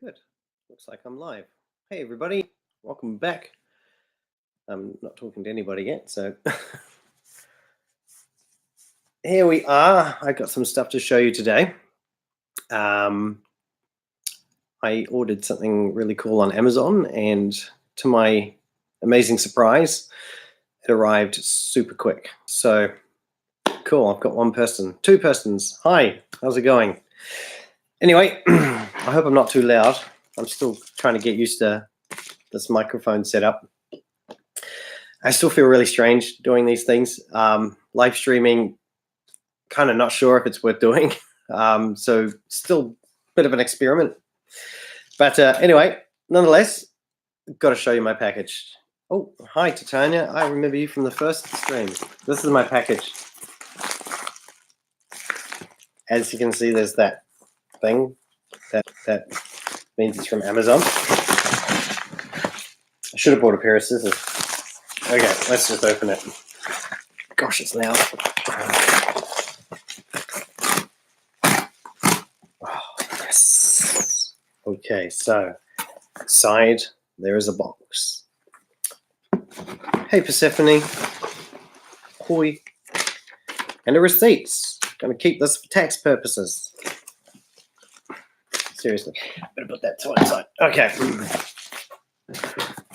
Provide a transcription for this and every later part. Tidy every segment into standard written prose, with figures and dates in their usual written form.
Good. Looks like I'm live. Hey, everybody. Welcome back. I'm not talking to anybody yet, so here we are. I got some stuff to show you today. I ordered something really cool on Amazon, and to my amazing surprise, it arrived super quick. So cool. I've got two persons. Hi, how's it going? Anyway, I hope I'm not too loud. I'm still trying to get used to this microphone setup. I still feel really strange doing these things. Live streaming, kind of not sure if it's worth doing. So still a bit of an experiment. But anyway, nonetheless, got to show you my package. Oh, hi, Titania. I remember you from the first stream. This is my package. As you can see, there's that thing. That means it's from Amazon. I should have bought a pair of scissors. Okay, let's just open it. Gosh, it's loud. Oh, yes. Okay, so inside there is a box. Hey, Persephone. Hoi. And a receipt. Gonna keep this for tax purposes. Seriously, better put that to one side. Okay.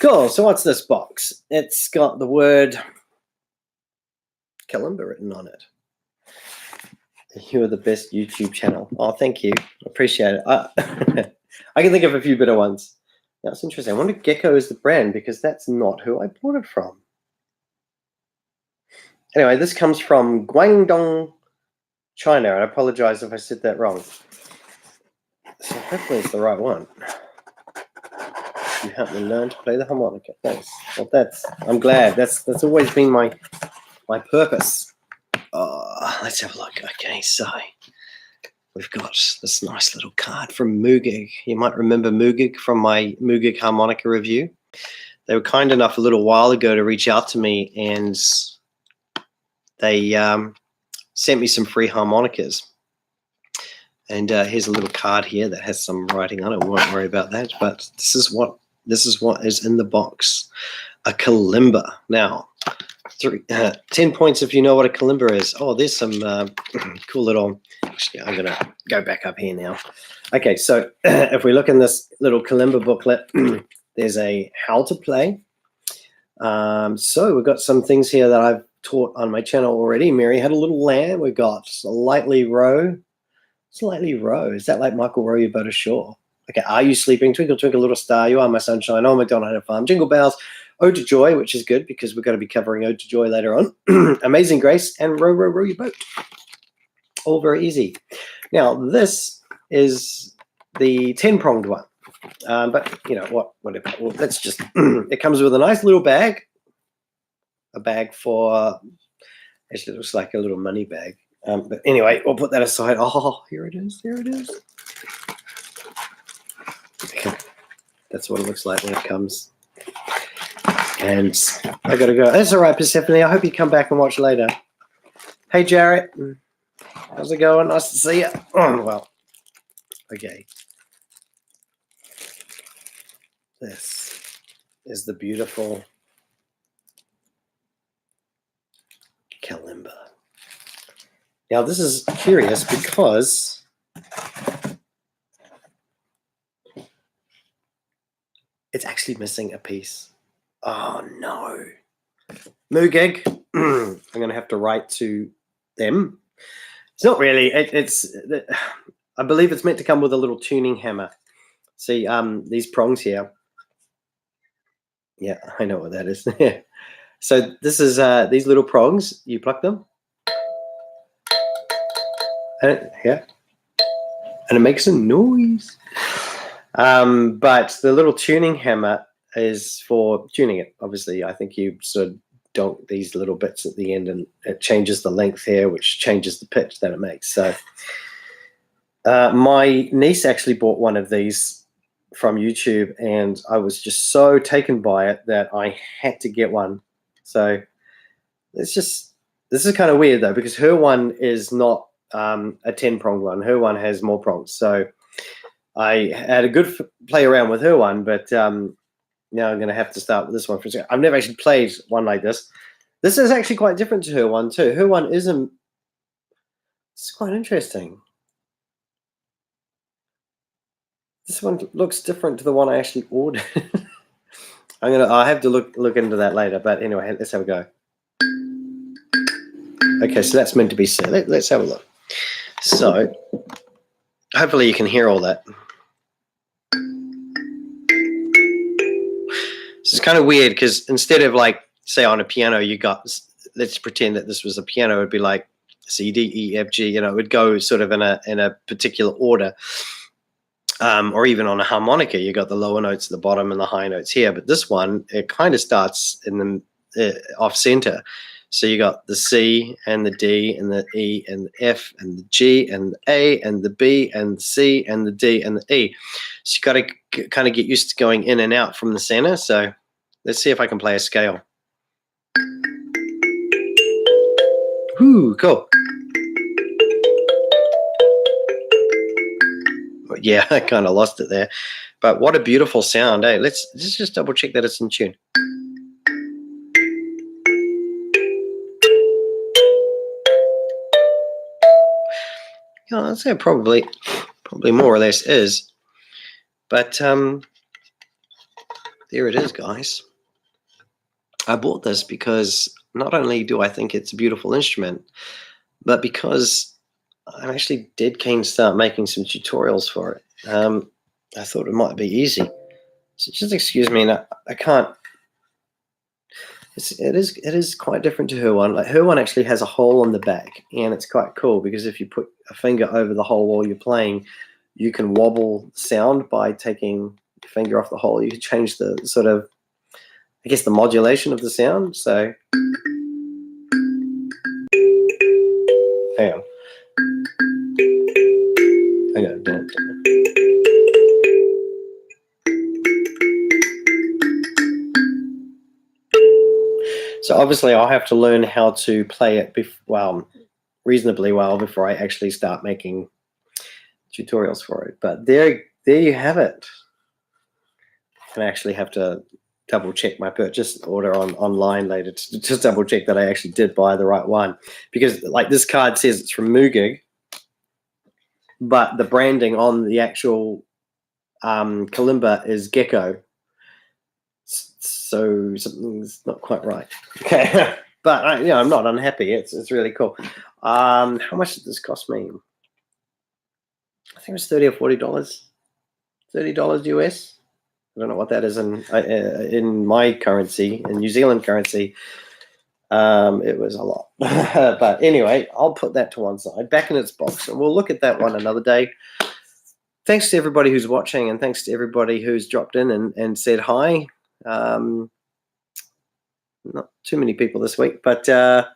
Cool. So what's this box? It's got the word Kalimba written on it. You are the best YouTube channel. Oh, thank you. Appreciate it. I can think of a few better ones. That's interesting. I wonder if Gecko is the brand because that's not who I bought it from. Anyway, this comes from Guangdong, China. And I apologize if I said that wrong. So hopefully it's the right one. You helped me learn to play the harmonica. Thanks. Well, I'm glad. That's always been my purpose. Let's have a look. Okay, so we've got this nice little card from Moogig. You might remember Moogig from my Moogig harmonica review. They were kind enough a little while ago to reach out to me, and they sent me some free harmonicas. And here's a little card here that has some writing on it. We won't worry about that. But this is what is in the box. A kalimba. Now, 10 points if you know what a kalimba is. Oh, there's some cool little. Actually, I'm gonna go back up here now. Okay, so if we look in this little kalimba booklet, there's a how to play. So we've got some things here that I've taught on my channel already. Mary had a little lamb. We got slightly row. Slightly row. Is that like Michael Row, you boat ashore? Okay, are you sleeping? Twinkle, twinkle, little star, you are my sunshine. Oh, McDonald had a farm. Jingle bells. Ode to Joy, which is good because we're going to be covering Ode to Joy later on. Amazing Grace and Row, row, row your boat. All very easy. Now, this is the 10-pronged one. But, you know, whatever. Well, let's just, it comes with a nice little bag. A bag for, actually, it looks like a little money bag. But anyway, we'll put that aside. Oh, here it is. Here it is. Okay. That's what it looks like when it comes. And I got to go. That's all right, Persephone. I hope you come back and watch later. Hey, Jarrett. How's it going? Nice to see you. Oh, well, okay. This is the beautiful kalimba. Now, this is curious because it's actually missing a piece. Oh, no. Moogig. I'm going to have to write to them. It's not really. I believe it's meant to come with a little tuning hammer. See, these prongs here. Yeah, I know what that is. So this is these little prongs. You pluck them. Yeah, and it makes a noise. But the little tuning hammer is for tuning it. Obviously, I think you sort of donk these little bits at the end, and it changes the length here, which changes the pitch that it makes. So my niece actually bought one of these from YouTube, and I was just so taken by it that I had to get one. So this is kind of weird though, because her one is not a 10-pronged one. Her one has more prongs. So I had a good play around with her one, but now I'm going to have to start with this one for a second. I've never actually played one like this. This is actually quite different to her one too. Her one isn't. It's quite interesting. This one looks different to the one I actually ordered. I'll have to look into that later. But anyway, let's have a go. Okay, so that's meant to be C. Let's have a look. So hopefully you can hear all that. It's kind of weird because instead of like, say on a piano, you got, let's pretend that this was a piano, it'd be like C, D, E, F, G, it would go sort of in a particular order. Or even on a harmonica, you got the lower notes at the bottom and the high notes here. But this one, it kind of starts in the off center. So you got the C and the D and the E and the F and the G and the A and the B and the C and the D and the E. So you got to kind of get used to going in and out from the center. So let's see if I can play a scale. Ooh, cool. Yeah, I kind of lost it there. But what a beautiful sound, eh? Let's just double check that it's in tune. Yeah, I'd say probably more or less is. But there it is, guys. I bought this because not only do I think it's a beautiful instrument, but because I'm actually dead keen to start making some tutorials for it. I thought it might be easy. So just excuse me, I can't. It is quite different to her one. Like her one actually has a hole on the back, and it's quite cool because if you put a finger over the hole while you're playing, you can wobble sound by taking your finger off the hole. You can change the sort of, I guess, the modulation of the sound. So hang on. So obviously I'll have to learn how to play it reasonably well before I actually start making tutorials for it. But there you have it. I actually have to double check my purchase order online later to just double check that I actually did buy the right one, because like this card says it's from Moogig, but the branding on the actual Kalimba is Gecko. So something's not quite right. Okay, but I'm not unhappy. It's really cool. How much did this cost me? I think it was $30 or $40. $30 US. I don't know what that is in my currency, in New Zealand currency. It was a lot. But anyway, I'll put that to one side, back in its box, and we'll look at that one another day. Thanks to everybody who's watching, and thanks to everybody who's dropped in and said hi. Not too many people this week, but on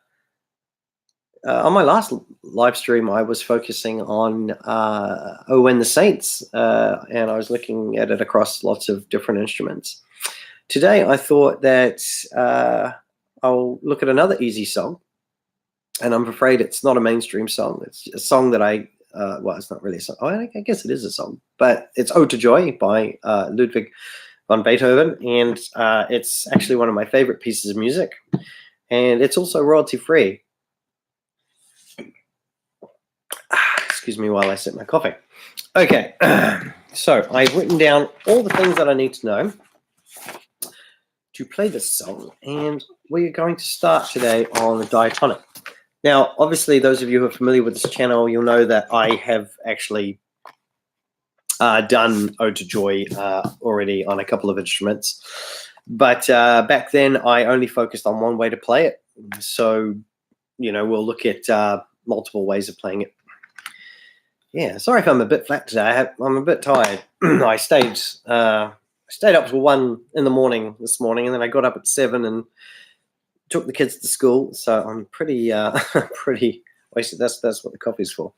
my last live stream, I was focusing on Oh When the Saints, and I was looking at it across lots of different instruments. Today, I thought that I'll look at another easy song, and I'm afraid it's not a mainstream song. It's a song that well, it's not really a song. Oh, I guess it is a song, but it's Ode to Joy by Ludwig van Beethoven, and it's actually one of my favorite pieces of music, and it's also royalty free. Excuse me while I sip my coffee. Okay, so I've written down all the things that I need to know to play this song, and we're going to start today on the Diatonic. Now, obviously, those of you who are familiar with this channel, you'll know that I have actually done Ode to Joy already on a couple of instruments, but back then I only focused on one way to play it. So, we'll look at multiple ways of playing it. Yeah, sorry if I'm a bit flat today. I'm a bit tired. I stayed up till 1 in the morning this morning, and then I got up at 7 and took the kids to school. So I'm pretty pretty wasted. That's what the coffee's for.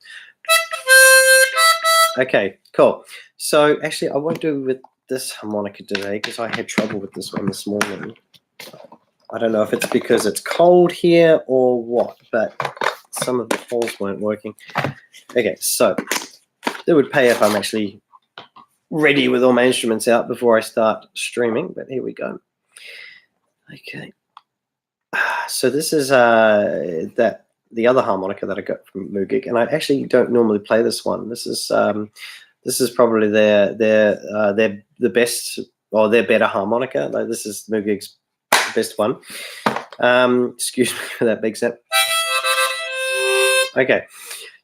Okay, cool. So actually, I won't do with this harmonica today because I had trouble with this one this morning. I don't know if it's because it's cold here or what, but some of the holes weren't working. Okay, so it would pay if I'm actually ready with all my instruments out before I start streaming, but here we go. Okay. So this is the other harmonica that I got from Moogig, and I actually don't normally play this one. This is probably their best, or their better harmonica. Like, this is Moogig's best one. Excuse me for that big snap. Okay,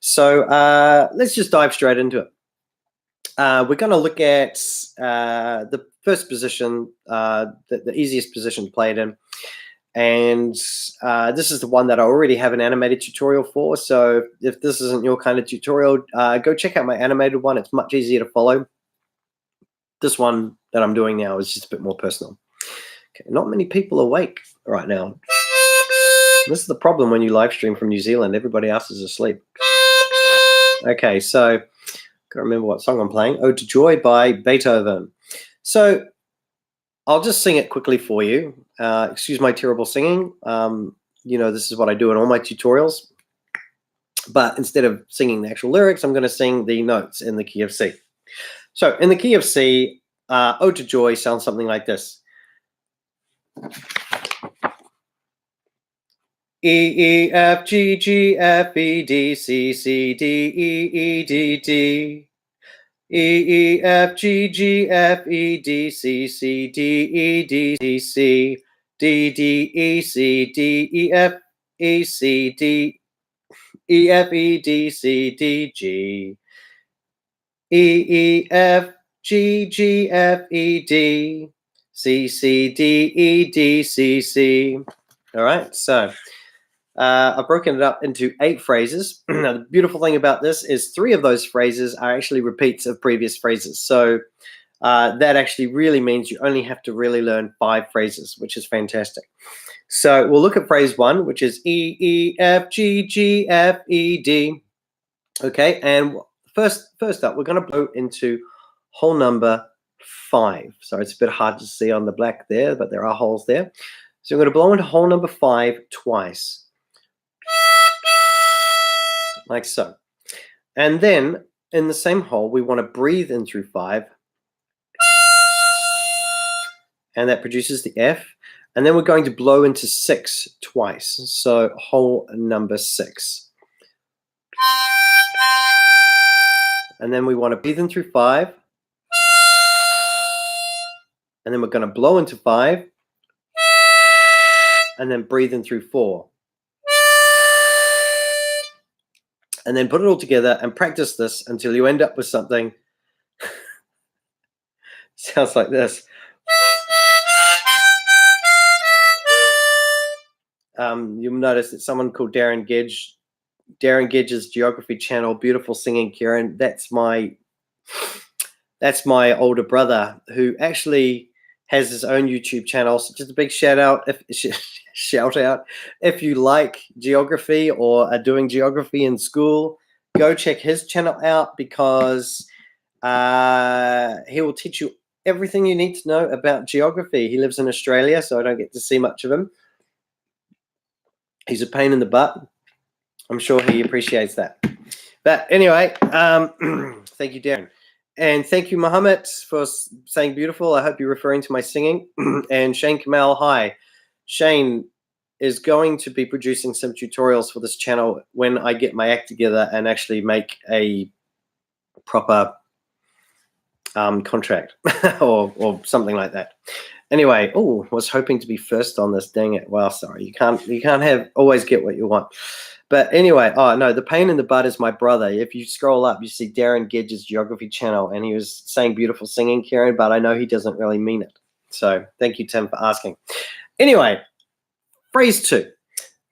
so let's just dive straight into it. We're going to look at the first position, the easiest position to play it in. And this is the one that I already have an animated tutorial for. So if this isn't your kind of tutorial, go check out my animated one. It's much easier to follow. This one that I'm doing now is just a bit more personal. Okay, not many people awake right now. This is the problem when you live stream from New Zealand. Everybody else is asleep. Okay, so can't remember what song I'm playing. Ode to Joy by Beethoven. So I'll just sing it quickly for you. Excuse my terrible singing. This is what I do in all my tutorials. But instead of singing the actual lyrics, I'm going to sing the notes in the key of C. So in the key of C, Ode to Joy sounds something like this. E, E, F, G, G, F, E, D, C, C, D, E, E, D, D. E, E, F, G, G, F, E, D, C, C, D, E, D, D, C, D, D, E, C, D, E, F, E, C, D, E, F, E, D, C, D, G, E, E, F, G, G, F, E, D, C, C, D, E, D, C, C. All right, so I've broken it up into 8 phrases. Now, the beautiful thing about this is 3 of those phrases are actually repeats of previous phrases. So that actually really means you only have to really learn 5 phrases, which is fantastic. So we'll look at phrase 1, which is E, E, F, G, G, F, E, D. Okay, and first up, we're going to blow into hole number 5. So it's a bit hard to see on the black there, but there are holes there. So we're going to blow into hole number 5 twice. Like so. And then in the same hole, we want to breathe in through 5. And that produces the F. And then we're going to blow into 6 twice. So hole number 6. And then we want to breathe in through 5. And then we're going to blow into 5. And then breathe in through 4. And then put it all together and practice this until you end up with something. Sounds like this. You'll notice that someone called Darren Gedge's Geography channel, beautiful singing, Kieran. That's my older brother who actually has his own YouTube channel. So just a big shout out if you like geography or are doing geography in school, go check his channel out, because he will teach you everything you need to know about geography. He lives in Australia, so I don't get to see much of him. He's a pain in the butt. I'm sure he appreciates that. But anyway, thank you, Darren. And thank you, Mohammed, for saying beautiful. I hope you're referring to my singing. And Shane Kamal, hi. Shane is going to be producing some tutorials for this channel when I get my act together and actually make a proper contract or something like that. Anyway, was hoping to be first on this. Dang it. Well, sorry. You can't always get what you want. But anyway, no, the pain in the butt is my brother. If you scroll up, you see Darren Gedge's Geography channel, and he was saying beautiful singing, Kieran, but I know he doesn't really mean it. So thank you, Tim, for asking. Anyway, phrase 2.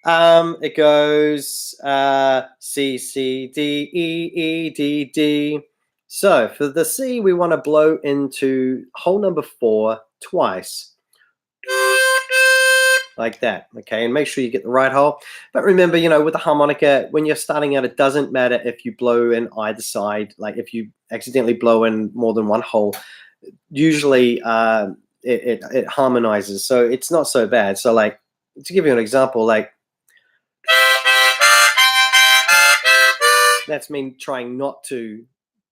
It goes C, C, D, E, E, D, D. So for the C, we want to blow into hole number 4 twice. Like that, okay? And make sure you get the right hole. But remember, with the harmonica, when you're starting out, it doesn't matter if you blow in either side. Like if you accidentally blow in more than one hole, usually it harmonizes. So it's not so bad. So like, to give you an example, like that's me trying not to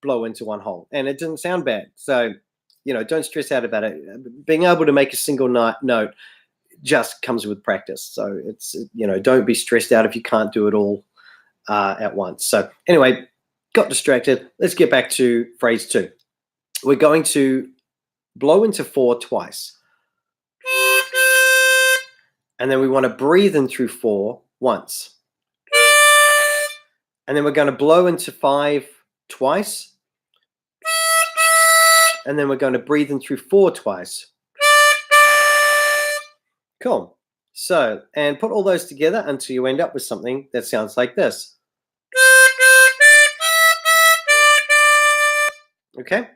blow into one hole, and it didn't sound bad. So, don't stress out about it. Being able to make a single note just comes with practice. So it's, don't be stressed out if you can't do it all at once. So anyway, got distracted. Let's get back to phrase 2. We're going to blow into 4 twice. And then we want to breathe in through 4 once. And then we're going to blow into 5 twice. And then we're going to breathe in through 4 twice. Cool. So, and put all those together until you end up with something that sounds like this. Okay.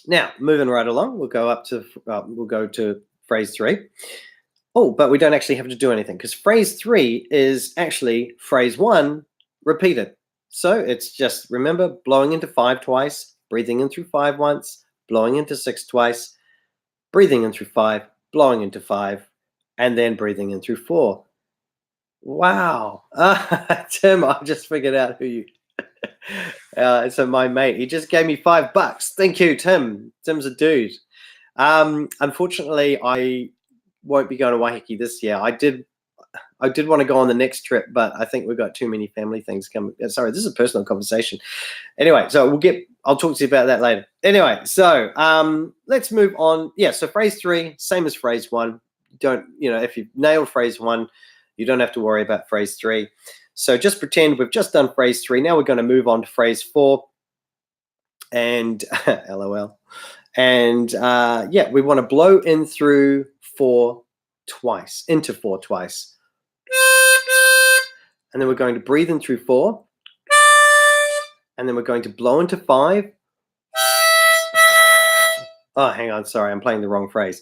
Now, moving right along, we'll go to phrase 3. Oh, but we don't actually have to do anything because phrase 3 is actually phrase 1 repeated. So it's just, remember, blowing into 5 twice, breathing in through 5 once, blowing into 6 twice, breathing in through 5, blowing into 5, and then breathing in through 4. Wow. Tim, I just figured out who you... so my mate, he just gave me $5. Thank you, Tim. Tim's a dude. Unfortunately, I won't be going to Waiheke this year. I did want to go on the next trip, but I think we've got too many family things coming. Sorry, this is a personal conversation. Anyway, so I'll talk to you about that later. Anyway, so let's move on. Yeah, so phrase 3, same as phrase 1. If you nail phrase 1, you don't have to worry about phrase 3. So just pretend we've just done phrase 3. Now we're going to move on to phrase 4. And LOL. And we want to blow in through 4 twice, into 4 twice. And then we're going to breathe in through 4. And then we're going to blow into 5. Oh, hang on. Sorry, I'm playing the wrong phrase.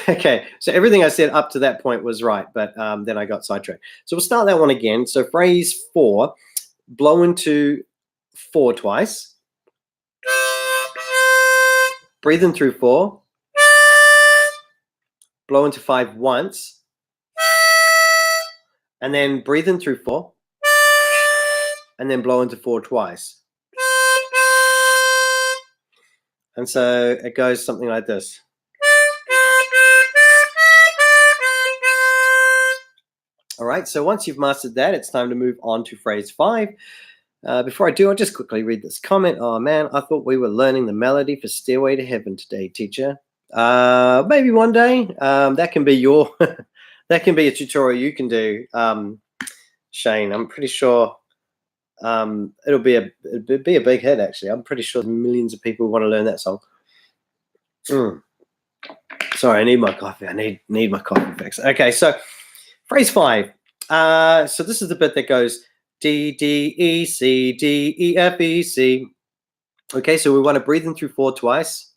Okay, so everything I said up to that point was right, but then I got sidetracked. So we'll start that one again. So phrase 4, blow into 4 twice. Breathe in through 4. Blow into 5 once. And then breathe in through 4. And then blow into 4 twice. And so it goes something like this. All right, so once you've mastered that, it's time to move on to phrase 5. Before I do, I'll just quickly read this comment. Oh, man, I thought we were learning the melody for Stairway to Heaven today, teacher. Maybe one day. That can be your... that can be a tutorial you can do, Shane. I'm pretty sure it'd be a big hit, actually. I'm pretty sure millions of people want to learn that song. Sorry, I need my coffee. I need my coffee fix. Okay, so phrase 5. So this is the bit that goes D, D, E, C, D, E, F, E, C. Okay, so we want to breathe in through 4 twice.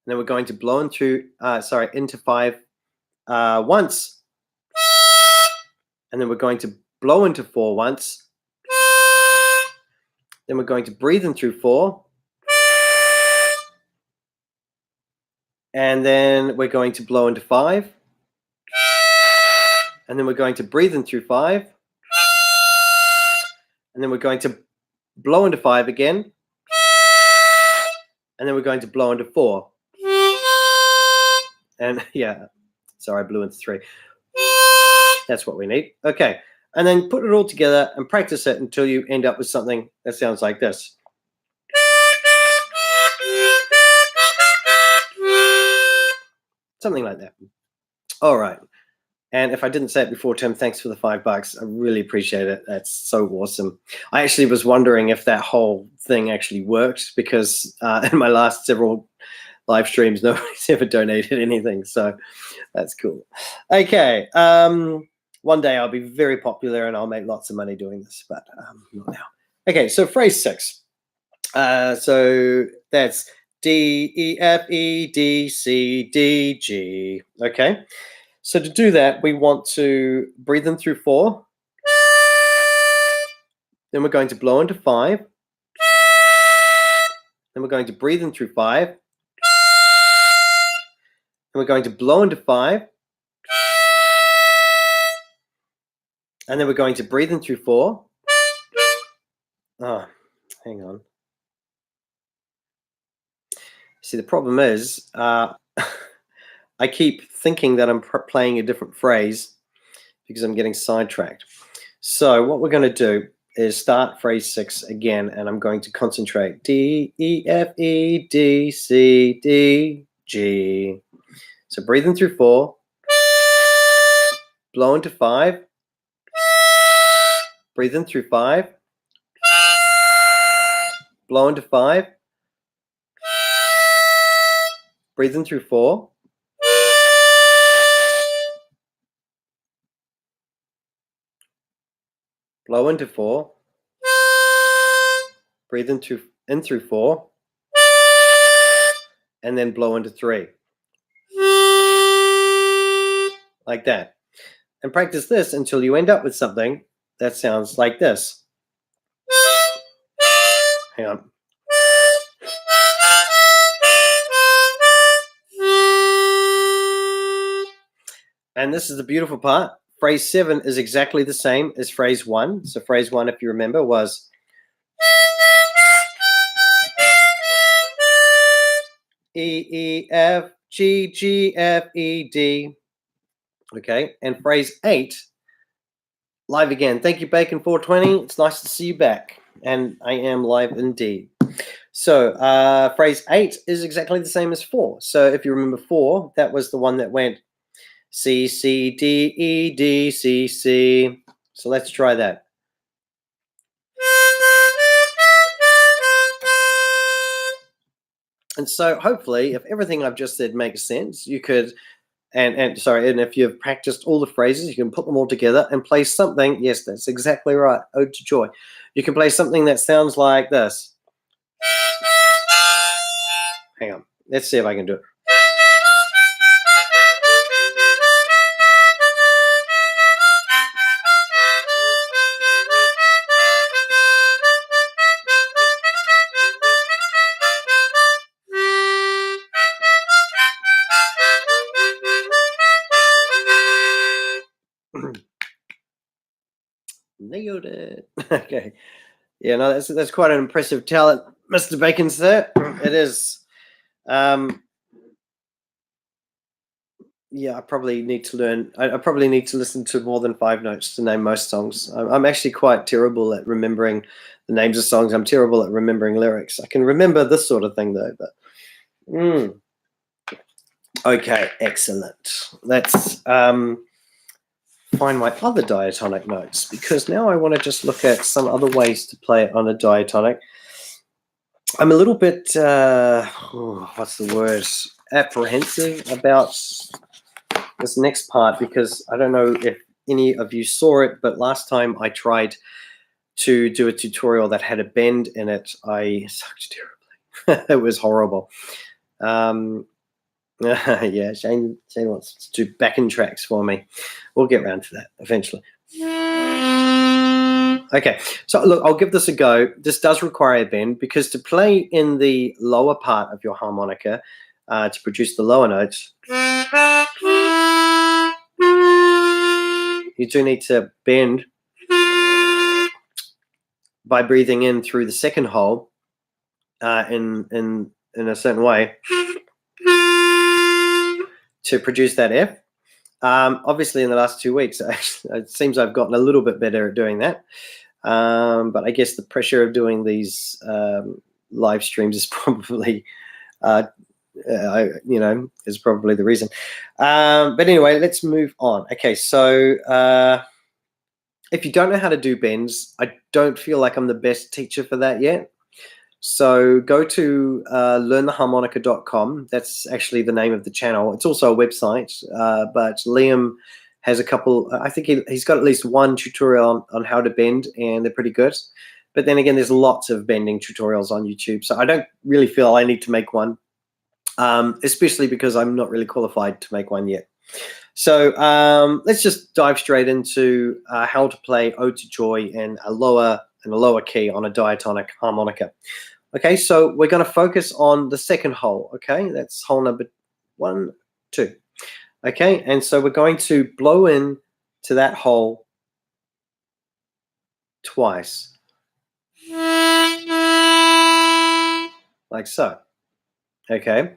And then we're going to blow in through, into 5 once. And then we're going to blow into 4 once. Then we're going to breathe in through 4. And then we're going to blow into 5. And then we're going to breathe in through 5. And then we're going to blow into 5 again. And then we're going to blow into 4. And yeah, sorry, I blew into 3. That's what we need. Okay. And then put it all together and practice it until you end up with something that sounds like this. Something like that. All right. And if I didn't say it before, Tim, thanks for the $5. I really appreciate it. That's so awesome. I actually was wondering if that whole thing actually worked because in my last several live streams, nobody's ever donated anything. So that's cool. Okay. One day I'll be very popular and I'll make lots of money doing this, but not now. Okay, so phrase 6. So that's D, E, F, E, D, C, D, G. Okay, so to do that, we want to breathe in through 4. Then we're going to blow into 5. Then we're going to breathe in through 5. And we're going to blow into 5. And then we're going to breathe in through 4. Oh, Hang on. See, the problem is I keep thinking that I'm playing a different phrase because I'm getting sidetracked. So what we're going to do is start phrase 6 again, and I'm going to concentrate. D, E, F, E, D, C, D, G. So breathe in through 4, blow into 5, breathe in through 5, blow into 5, breathe in through 4, blow into 4, breathe in through 4, and then blow into 3. Like that. And practice this until you end up with something that sounds like this. Hang on. And this is the beautiful part. Phrase 7 is exactly the same as phrase 1. So phrase 1, if you remember, was E, E, F, G, G, F, E, D. Okay, and phrase 8, live again. Thank you, Bacon 420. It's nice to see you back. And I am live indeed. So phrase 8 is exactly the same as 4. So if you remember 4, that was the one that went C, C, D, E, D, C, C. So let's try that. And so hopefully, if everything I've just said makes sense, you could, and if you've practiced all the phrases, you can put them all together and play something. Yes, that's exactly right. Ode to Joy. You can play something that sounds like this. Hang on. Let's see if I can do it. Nailed it. Okay. Yeah, no, that's quite an impressive talent, Mr. Bacon, sir. It is. Yeah, I probably need to learn. I probably need to listen to more than 5 notes to name most songs. I'm actually quite terrible at remembering the names of songs. I'm terrible at remembering lyrics. I can remember this sort of thing though. But okay, excellent. Let's find my other diatonic notes, because now I want to just look at some other ways to play it on a diatonic. I'm a little bit what's the word? Apprehensive about this next part, because I don't know if any of you saw it, but last time I tried to do a tutorial that had a bend in it, I sucked terribly. It was horrible. Yeah, Shane wants to do backing tracks for me. We'll get around to that eventually. Okay, so look, I'll give this a go. This does require a bend, because to play in the lower part of your harmonica, to produce the lower notes, you do need to bend by breathing in through the second hole in a certain way to produce that F. Obviously, in the last 2 weeks, it seems I've gotten a little bit better at doing that. But I guess the pressure of doing these live streams is probably, is probably the reason. But anyway, let's move on. Okay, so if you don't know how to do bends, I don't feel like I'm the best teacher for that yet. So go to learntheharmonica.com. That's actually the name of the channel. It's also a website, but Liam has a couple. I think he's got at least one tutorial on how to bend, and they're pretty good. But then again, there's lots of bending tutorials on YouTube, so I don't really feel I need to make one, especially because I'm not really qualified to make one yet. So let's just dive straight into how to play Ode to Joy in a lower key on a diatonic harmonica. Okay, so we're going to focus on the second hole. Okay, that's hole number 1, 2. Okay, and so we're going to blow in to that hole twice. like so. Okay.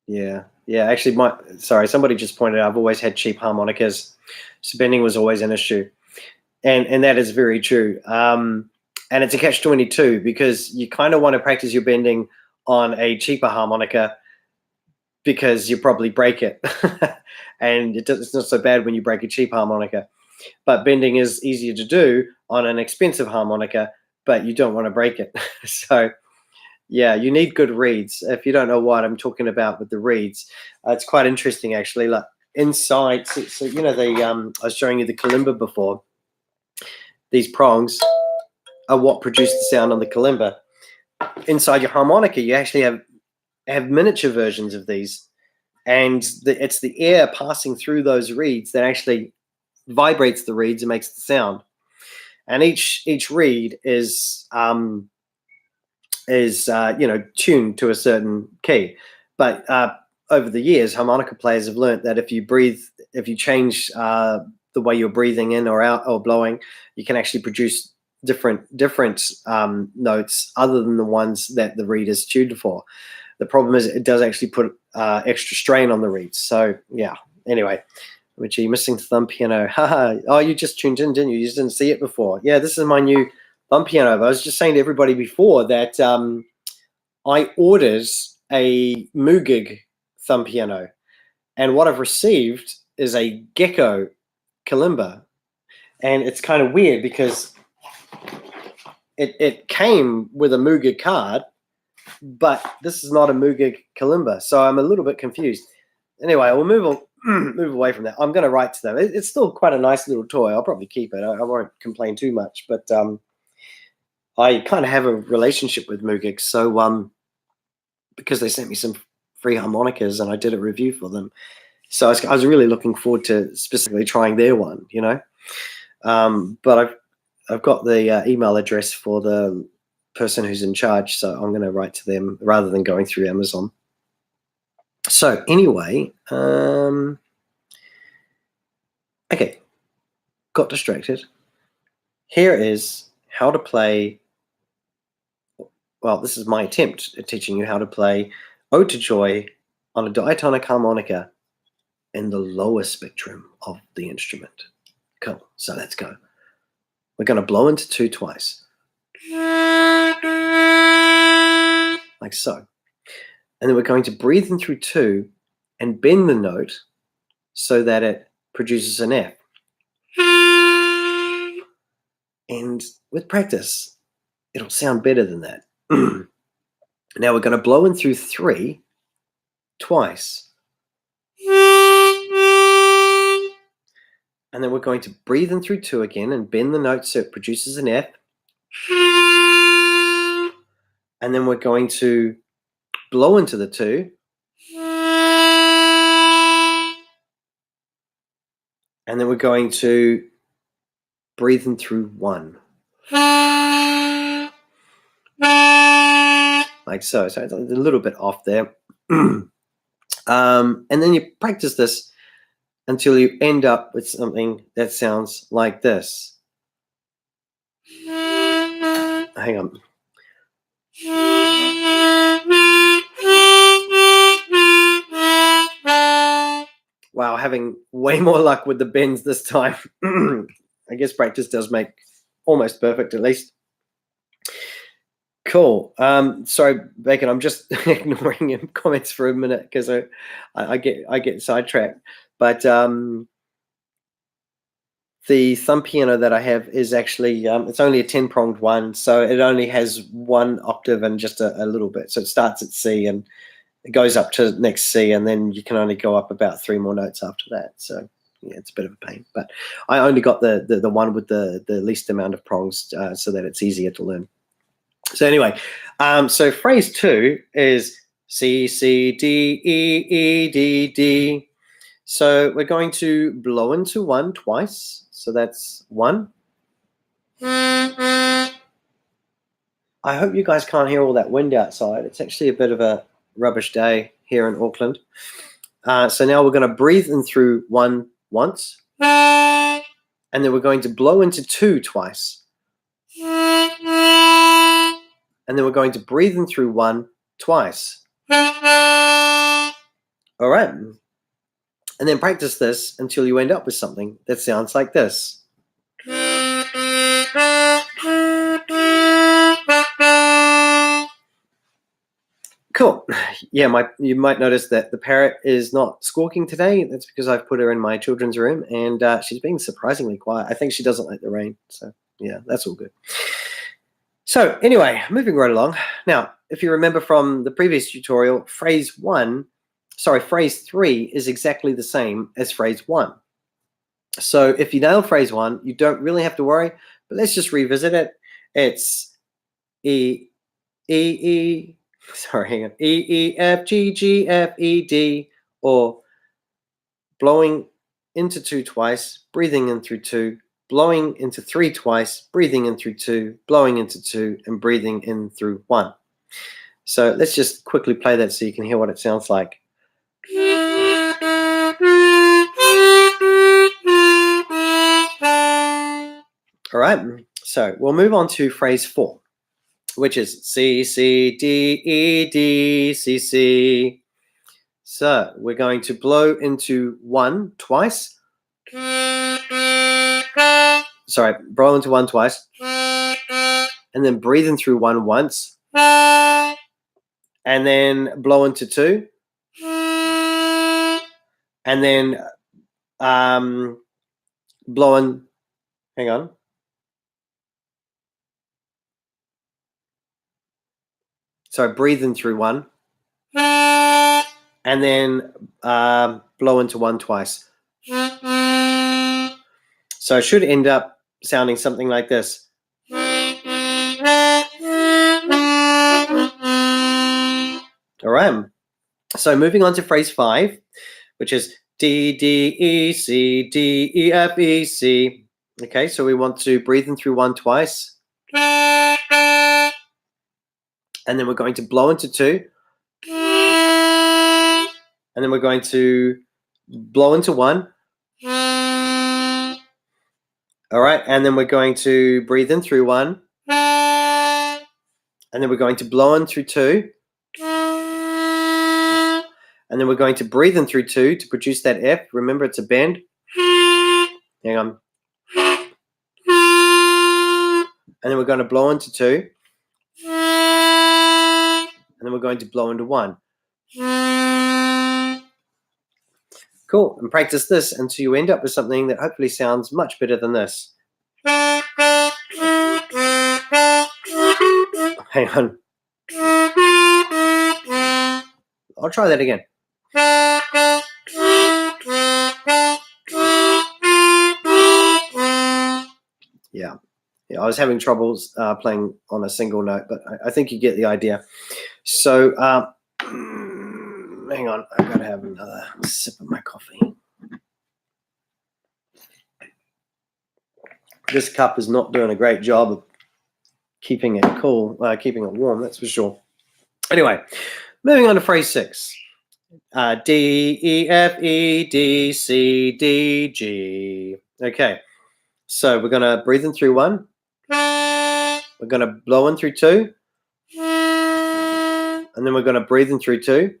Yeah. Actually, somebody just pointed out I've always had cheap harmonicas, so bending was always an issue, and that is very true. And it's a catch-22 because you kind of want to practice your bending on a cheaper harmonica because you probably break it, and it's not so bad when you break a cheap harmonica. But bending is easier to do on an expensive harmonica, but you don't want to break it. So yeah, you need good reeds. If you don't know what I'm talking about with the reeds, it's quite interesting actually. Like inside, so you know I was showing you the kalimba before. These prongs are what produce the sound on the kalimba. Inside your harmonica, you actually have miniature versions of these, and it's the air passing through those reeds that actually vibrates the reeds and makes the sound. And each reed is tuned to a certain key. But over the years, harmonica players have learned that if you change the way you're breathing in or out or blowing, you can actually produce different notes other than the ones that the reed is tuned for. The problem is it does actually put extra strain on the reeds. So yeah. Anyway, which are you missing the thumb piano? Haha. Oh, you just tuned in, didn't you? You just didn't see it before. Yeah, this is my new thumb piano. I was just saying to everybody before that I ordered a Moogig thumb piano, and what I've received is a Gecko Kalimba, and it's kind of weird because it came with a Moogig card, but this is not a Moogig Kalimba, so I'm a little bit confused. Anyway, we'll move away from that. I'm going to write to them. It's still quite a nice little toy. I'll probably keep it. I won't complain too much, but I kind of have a relationship with Moogig, so because they sent me some free harmonicas and I did a review for them, so I was really looking forward to specifically trying their one, you know. But I've got the email address for the person who's in charge, so I'm going to write to them rather than going through Amazon. So anyway, okay, got distracted. Here is how to play. Well, this is my attempt at teaching you how to play Ode to Joy on a diatonic harmonica in the lower spectrum of the instrument. Cool. So let's go. We're going to blow into 2 twice. Like so. And then we're going to breathe in through 2 and bend the note so that it produces an F. And with practice, it'll sound better than that. Now we're going to blow in through 3 twice. And then we're going to breathe in through 2 again and bend the note so it produces an F. And then we're going to blow into the 2. And then we're going to breathe in through 1. Like so. So it's a little bit off there. And then you practice this until you end up with something that sounds like this. Hang on. Wow, having way more luck with the bends this time. I guess practice does make almost perfect, at least. Cool. Sorry, Bacon. I'm just ignoring your comments for a minute because I get sidetracked. But the thumb piano that I have is actually it's only a 10-pronged one, so it only has 1 octave and just a little bit. So it starts at C and it goes up to next C, and then you can only go up about 3 more notes after that. So yeah, it's a bit of a pain. But I only got the one with the least amount of prongs so that it's easier to learn. So anyway, so phrase 2 is C, C, D, E, E, D, D. So we're going to blow into 1 twice. So that's 1. I hope you guys can't hear all that wind outside. It's actually a bit of a rubbish day here in Auckland. So now we're going to breathe in through 1 once. And then we're going to blow into 2 twice. and then we're going to breathe in through 1 twice. All right. And then practice this until you end up with something that sounds like this. Cool. Yeah, you might notice that the parrot is not squawking today. That's because I've put her in my children's room, and she's being surprisingly quiet. I think she doesn't like the rain. So, yeah, that's all good. So, anyway, moving right along. Now, if you remember from the previous tutorial, phrase 3 is exactly the same as phrase 1. So if you nail phrase 1, you don't really have to worry, but let's just revisit it. It's E, F, G, G, F, E, D, or blowing into 2 twice, breathing in through 2, blowing into 3 twice, breathing in through 2, blowing into 2, and breathing in through 1. So let's just quickly play that so you can hear what it sounds like. All right, so we'll move on to phrase 4, which is C, C, D, E, D, C, C. So we're going to blow into 1 twice. Sorry, blow into 1 twice. And then breathe in through 1 once. And then blow into 2. And then blow in, hang on. So breathe in through 1. And then blow into 1 twice. So it should end up sounding something like this. All right. So moving on to phrase 5, which is D, D, E, C, D, E, F, E, C. Okay, so we want to breathe in through 1 twice. And then we're going to blow into 2. And then we're going to blow into 1. All right, and then we're going to breathe in through 1. And then we're going to blow in through 2. And then we're going to breathe in through 2 to produce that F. Remember, it's a bend. Hang on. And then we're going to blow into 2. And then we're going to blow into 1. Cool. And practice this until you end up with something that hopefully sounds much better than this. Hang on. I'll try that again. Yeah, I was having troubles playing on a single note, but I think you get the idea. So, hang on, I've got to have another sip of my coffee. This cup is not doing a great job of keeping it cool, keeping it warm, that's for sure. Anyway, moving on to phrase 6. D, E, F, E, D, C, D, G. Okay, so we're going to breathe in through 1. We're going to blow in through 2. And then we're going to breathe in through 2.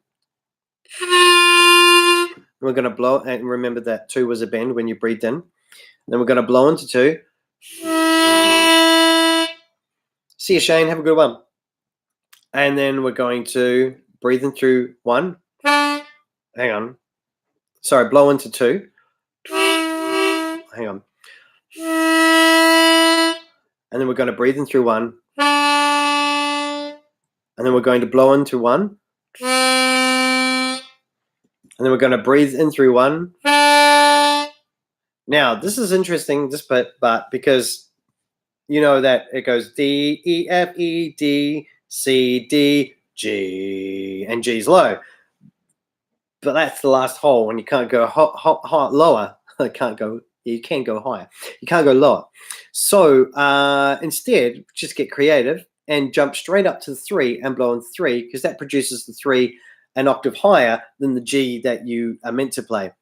We're going to blow, and remember that 2 was a bend when you breathed in. And then we're going to blow into 2. See you, Shane. Have a good one. And then we're going to breathe in through 1. Hang on. Sorry, blow into 2. Hang on. And then we're going to breathe in through 1. And then we're going to blow into 1. And then we're going to breathe in through 1. Now, this is interesting, this bit, but because you know that it goes D, E, F, E, D, C, D, G, and G's low. But that's the last hole, and you can't go lower. You can go higher. You can't go lower. So instead, just get creative and jump straight up to the 3 and blow in 3, because that produces the 3 an octave higher than the G that you are meant to play.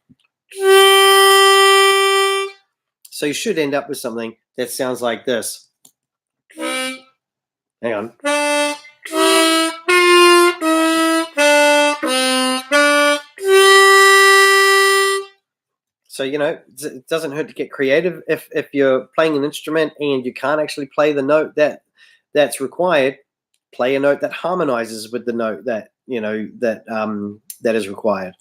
So you should end up with something that sounds like this. Hang on. So, you know, it doesn't hurt to get creative. If you're playing an instrument and you can't actually play the note that's required, play a note that harmonizes with the note that, you know, that is required.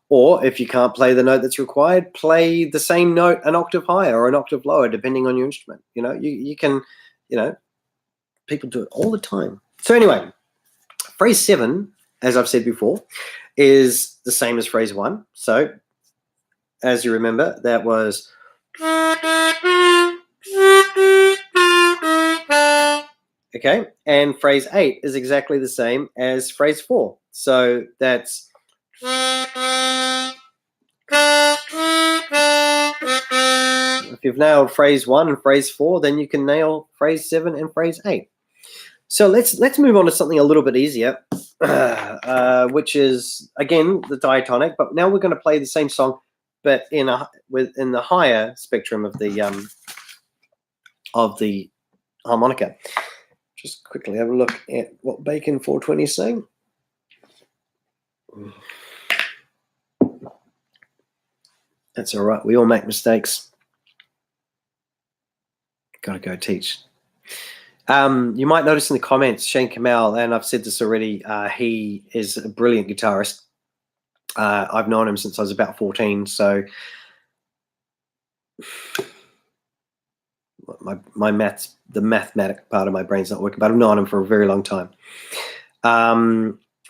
Or if you can't play the note that's required, play the same note an octave higher or an octave lower, depending on your instrument. You know, you can, you know, people do it all the time. So anyway, phrase 7, as I've said before, is the same as phrase 1. So as you remember, that was okay, and phrase 8 is exactly the same as phrase 4. So that's if you've nailed phrase 1 and phrase 4, then you can nail phrase 7 and phrase 8. So let's move on to something a little bit easier, which is again the diatonic. But now we're going to play the same song, but in the higher spectrum of the harmonica. Just quickly have a look at what Bacon 420 is saying. That's all right. We all make mistakes. Got to go teach. You might notice in the comments, Shane Kamal, and I've said this already, he is a brilliant guitarist. I've known him since I was about 14, so the mathematic part of my brain's not working, but I've known him for a very long time.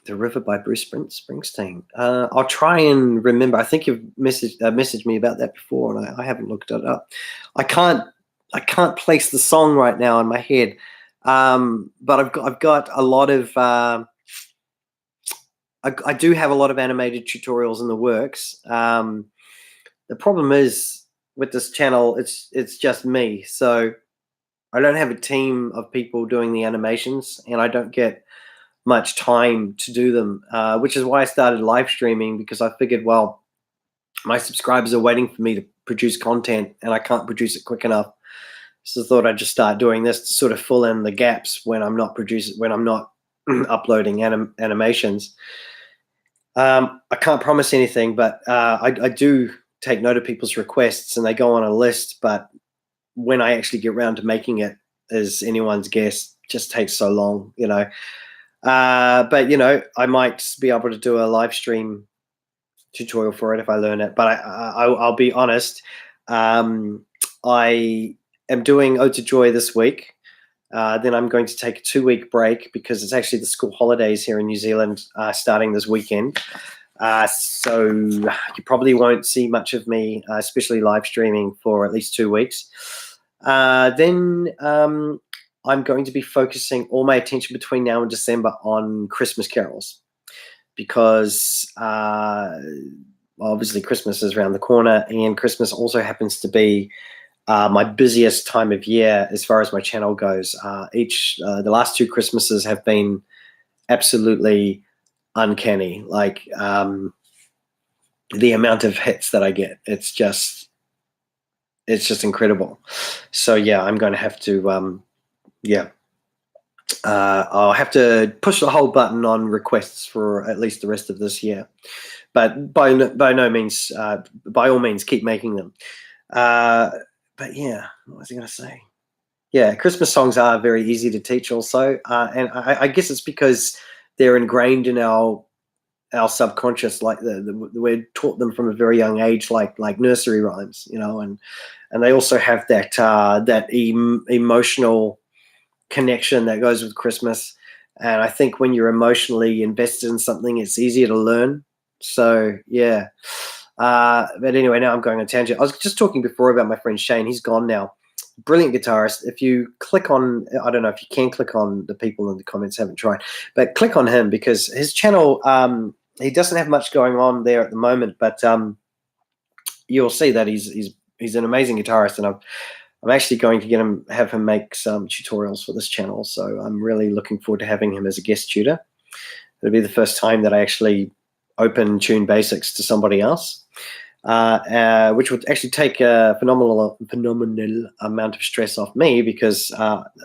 The River by Bruce Springsteen. I'll try and remember. I think you've messaged me about that before, and I haven't looked it up. I can't place the song right now in my head, but I've got a lot of. I do have a lot of animated tutorials in the works. The problem is with this channel, it's just me, so I don't have a team of people doing the animations, and I don't get much time to do them, which is why I started live streaming, because I figured, well, my subscribers are waiting for me to produce content, and I can't produce it quick enough. So I thought I'd just start doing this to sort of fill in the gaps when I'm not uploading animations. I can't promise anything, but I do take note of people's requests, and they go on a list. But when I actually get around to making it, as anyone's guess, just takes so long, you know. But you know, I might be able to do a live stream tutorial for it if I learn it. But I'll be honest. I am doing Ode to Joy this week. Then I'm going to take a 2-week break because it's actually the school holidays here in New Zealand starting this weekend. So you probably won't see much of me, especially live streaming, for at least 2 weeks. Then I'm going to be focusing all my attention between now and December on Christmas carols, because obviously Christmas is around the corner, and Christmas also happens to be my busiest time of year as far as my channel goes. The last 2 Christmases have been absolutely uncanny. Like the amount of hits that I get, it's just incredible. So yeah, I'm going to have to I'll have to push the whole button on requests for at least the rest of this year. But by all means, keep making them. But yeah, what was I going to say? Yeah, Christmas songs are very easy to teach also. And I guess it's because they're ingrained in our subconscious, like we're taught them from a very young age, like nursery rhymes, you know, and they also have that emotional connection that goes with Christmas. And I think when you're emotionally invested in something, it's easier to learn. So yeah. But anyway, now I'm going on a tangent. I was just talking before about my friend Shane. He's gone now. Brilliant guitarist. If you click on, I don't know if you can click on the people in the comments, haven't tried, but click on him, because his channel, he doesn't have much going on there at the moment, but you'll see that he's an amazing guitarist, and I'm actually going to have him make some tutorials for this channel. So I'm really looking forward to having him as a guest tutor. It'll be the first time that I actually open tune basics to somebody else, which would actually take a phenomenal amount of stress off me, because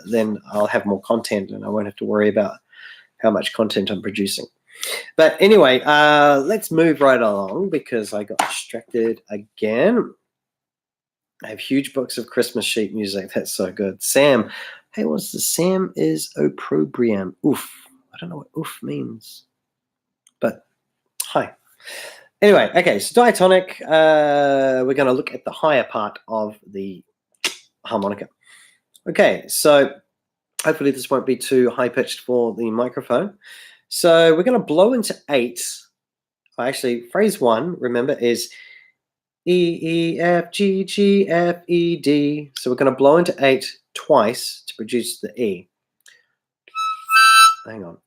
then I'll have more content and I won't have to worry about how much content I'm producing. But anyway, let's move right along because I got distracted again. I have huge books of Christmas sheet music. That's so good. Sam. Hey, what's the Sam is opprobrium? Oof. I don't know what oof means. But hi. Anyway, okay, so diatonic, we're going to look at the higher part of the harmonica. Okay, so hopefully this won't be too high-pitched for the microphone. So we're going to blow into 8. Actually, phrase 1, remember, is E, E, F, G, G, F, E, D. So we're going to blow into 8 twice to produce the E. Hang on.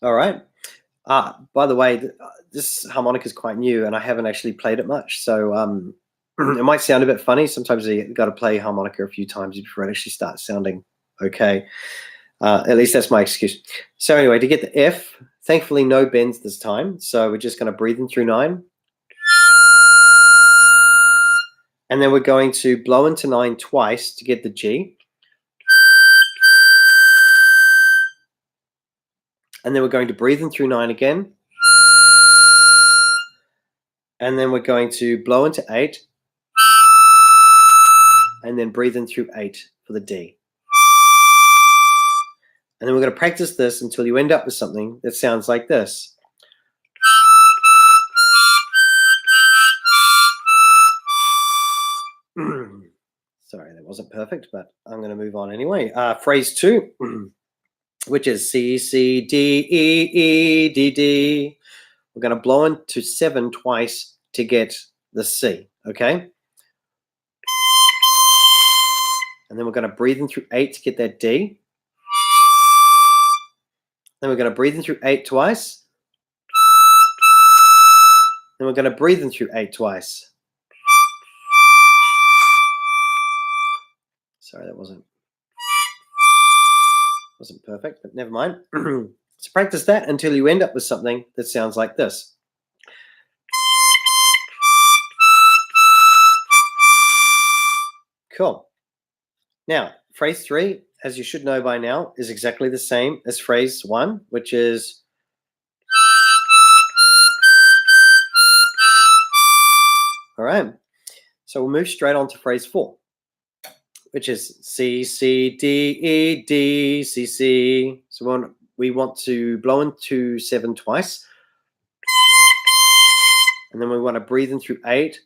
All right. By the way, this harmonica is quite new and I haven't actually played it much. So it might sound a bit funny. Sometimes you got to play harmonica a few times before it actually starts sounding okay. At least that's my excuse. So anyway, to get the F, thankfully no bends this time. So we're just going to breathe in through 9. And then we're going to blow into 9 twice to get the G. And then we're going to breathe in through 9 again. And then we're going to blow into 8. And then breathe in through 8 for the D. And then we're going to practice this until you end up with something that sounds like this. Sorry, that wasn't perfect, but I'm going to move on anyway. Phrase 2, which is C, C, D, E, E, D, D. We're going to blow into 7 twice to get the C, okay? And then we're going to breathe in through 8 to get that D. Then we're going to breathe in through 8 twice. Then we're going to breathe in through 8 twice. Sorry, that wasn't perfect, but never mind. So practice that until you end up with something that sounds like this. Cool. Now, phrase 3, as you should know by now, is exactly the same as phrase 1, which is all right. So we'll move straight on to phrase 4, which is C, C, D, E, D, C, C. So we want to blow into 7 twice. And then we want to breathe in through 8.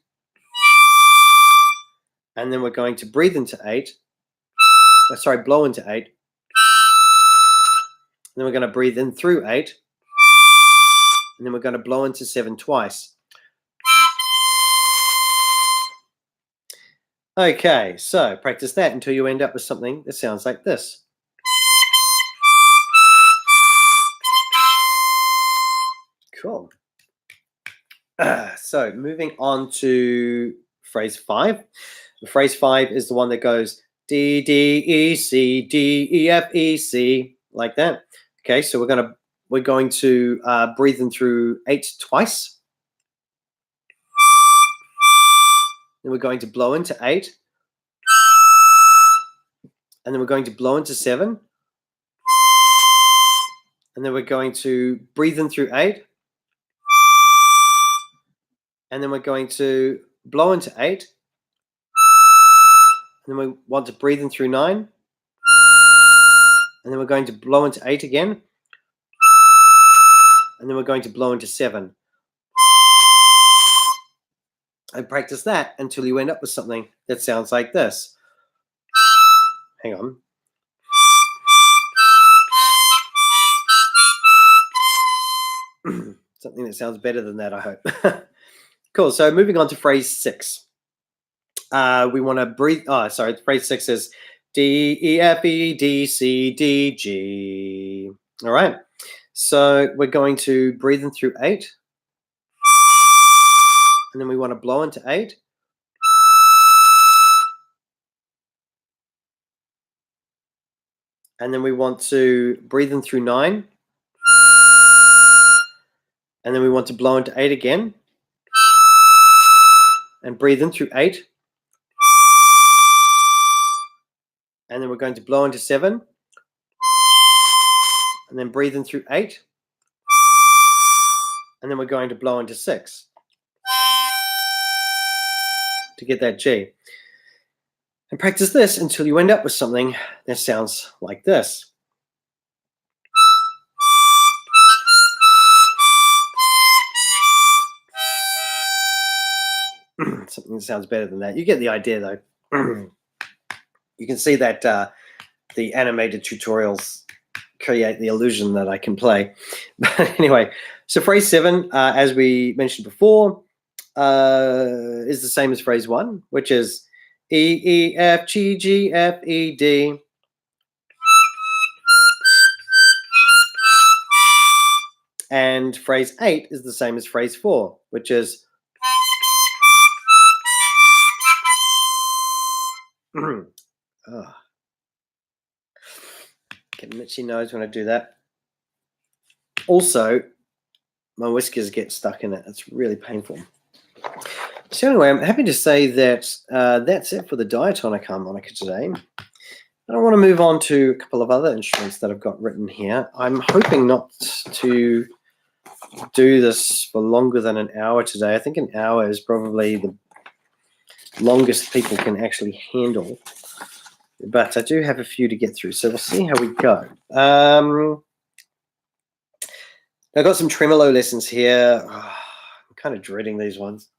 And then we're going to breathe into 8. Blow into 8. And then we're going to breathe in through 8. And then we're going to blow into 7 twice. Okay, so practice that until you end up with something that sounds like this. Cool. So moving on to phrase 5. Phrase 5 is the one that goes D, D, E, C, D, E, F, E, C, like that. Okay, so we're going to breathe in through 8 twice. Then we're going to blow into 8. And then we're going to blow into 7. And then we're going to breathe in through 8. And then we're going to blow into 8. And then we want to breathe in through 9. And then we're going to blow into 8 again. And then we're going to blow into 7. And practice that until you end up with something that sounds like this. Hang on. Something that sounds better than that, I hope. Cool. So moving on to phrase 6. We want to breathe. Phrase 6 is D, E, F, E, D, C, D, G. All right. So we're going to breathe in through 8. And then we want to blow into 8. And then we want to breathe in through 9. And then we want to blow into 8 again. And breathe in through 8. And then we're going to blow into 7. and then breathe in through 8, and then we're going to blow into 6 to get that G. And practice this until you end up with something that sounds like this. Something that sounds better than that. You get the idea, though. You can see that the animated tutorials create the illusion that I can play. But anyway, so phrase 7, as we mentioned before, is the same as phrase 1, which is E, E, F, G, G, F, E, D. And phrase 8 is the same as phrase 4, which is get an itchy nose when I do that. Also, my whiskers get stuck in it. It's really painful. So anyway, I'm happy to say that that's it for the diatonic harmonica today. I want to move on to a couple of other instruments that I've got written here. I'm hoping not to do this for longer than an hour today. I think an hour is probably the longest people can actually handle. But I do have a few to get through, so we'll see how we go. I've got some tremolo lessons here. I'm kind of dreading these ones.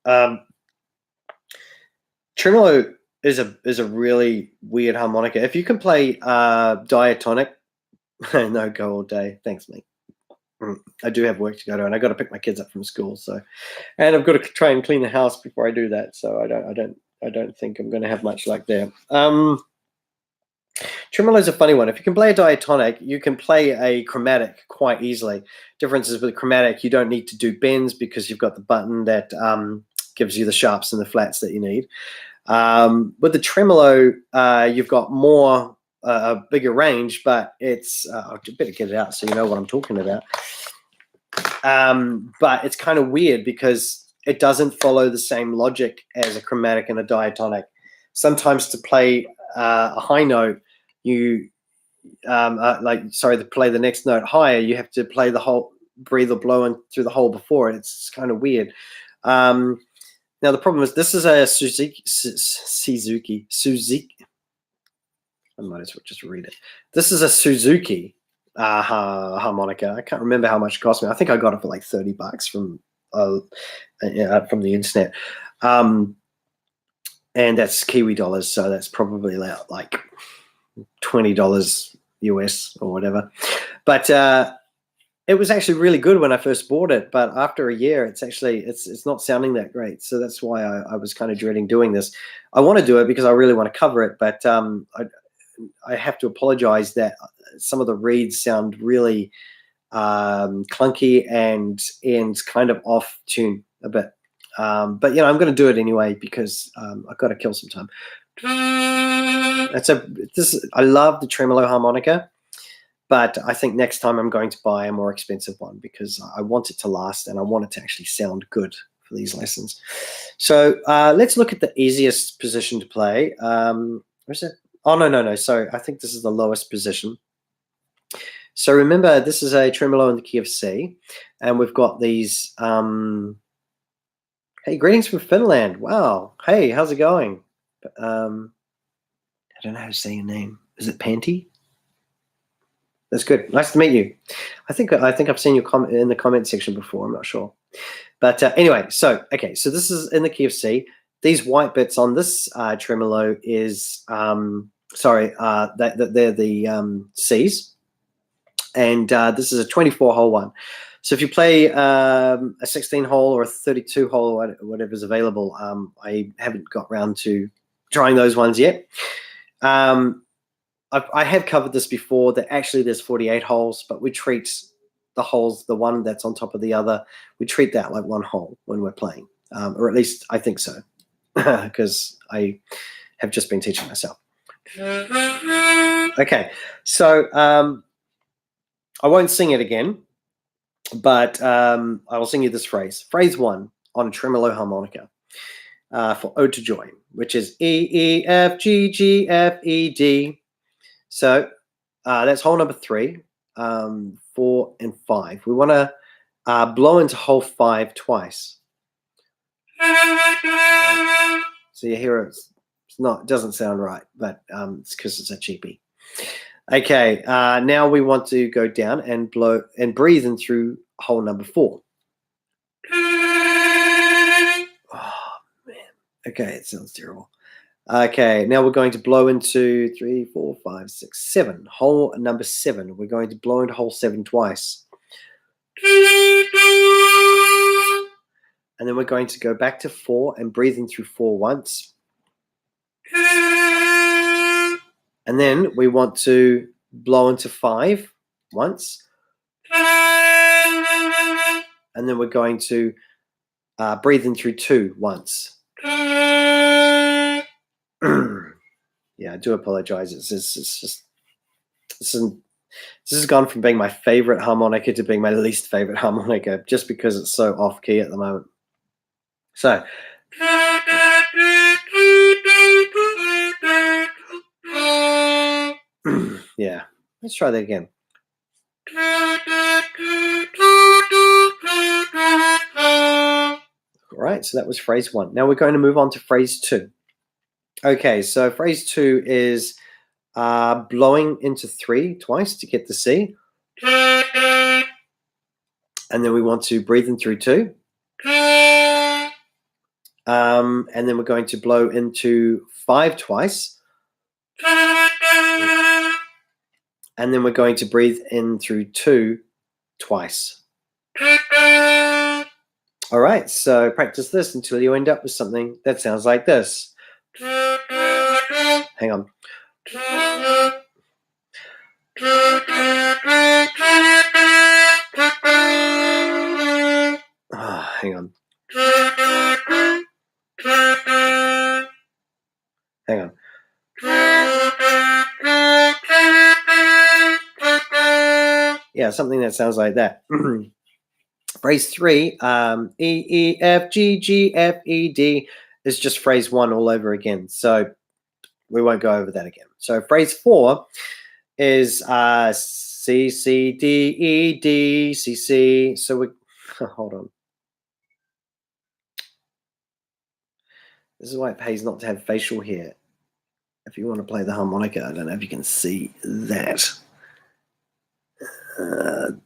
Tremolo is a really weird harmonica. If you can play diatonic, no, go all day. Thanks, mate. I do have work to go to, and I got to pick my kids up from school. So, and I've got to try and clean the house before I do that. So I don't think I'm going to have much luck there. Tremolo is a funny one. If you can play a diatonic, you can play a chromatic quite easily. Difference is with chromatic, you don't need to do bends because you've got the button that gives you the sharps and the flats that you need. With the tremolo, you've got more, a bigger range, but it's, I better get it out so you know what I'm talking about. But it's kind of weird because it doesn't follow the same logic as a chromatic and a diatonic. Sometimes to play a high note, you to play the next note higher, you have to play the whole, breathe or blow in through the hole before it. It's kind of weird. Now the problem is this is a Suzuki. I might as well just read it. This is a Suzuki harmonica. I can't remember how much it cost me. I think I got it for like $30 from the internet. And that's Kiwi dollars, so that's probably like $20 US or whatever. But it was actually really good when I first bought it, but after a year, it's not sounding that great. So that's why I was kind of dreading doing this. I want to do it because I really want to cover it, but I have to apologize that some of the reeds sound really clunky and kind of off tune a bit. But you know, I'm going to do it anyway because I've got to kill some time. I love the tremolo harmonica, but I think next time I'm going to buy a more expensive one because I want it to last and I want it to actually sound good for these lessons. So let's look at the easiest position to play. Where's it? Oh, no. Sorry, I think this is the lowest position. So remember, this is a tremolo in the key of C, and we've got these. Hey, greetings from Finland. Wow. Hey, how's it going? I don't know how to say your name. Is it Panty? That's good. Nice to meet you. I think I've seen your comment in the comment section before. I'm not sure. But anyway, so this is in the key of C. These white bits on this tremolo is they're the C's, and this is a 24-hole one. So if you play a 16-hole or a 32-hole, or whatever's available, I haven't got around to trying those ones yet. I have covered this before, that actually there's 48 holes, but we treat the holes, the one that's on top of the other, we treat that like one hole when we're playing, or at least I think so, because I have just been teaching myself. Okay, so I won't sing it again, but I will sing you this phrase. Phrase 1 on a tremolo harmonica for Ode to Joy, which is E, E, F, G, G, F, E, D. So that's hole number 3. 4, and 5. We want to blow into hole 5 twice. So you hear it doesn't sound right, but it's because it's a cheapie. Okay, now we want to go down and blow and breathe in through hole number 4. Oh man. Okay, it sounds terrible. Okay, now we're going to blow into 3, 4, 5, 6, 7. Hole number 7. We're going to blow into hole 7 twice. And then we're going to go back to 4 and breathe in through 4 once. And then we want to blow into 5 once. And then we're going to breathe in through 2 once. Yeah, I do apologize. This has gone from being my favorite harmonica to being my least favorite harmonica just because it's so off key at the moment. So, yeah, let's try that again. All right, so that was phrase 1. Now we're going to move on to phrase 2. Okay, so phrase 2 is blowing into 3 twice to get the C. And then we want to breathe in through 2. And then we're going to blow into 5 twice. And then we're going to breathe in through 2 twice. All right, so practice this until you end up with something that sounds like this. Hang on. Oh, hang on. Hang on. Yeah, something that sounds like that. Phrase 3, E, E, F, G, G, F, E, D is just phrase 1 all over again. So we won't go over that again. So phrase 4 is C, C, D, E, D, C, C. So we, hold on. This is why it pays not to have facial hair. If you want to play the harmonica, I don't know if you can see that.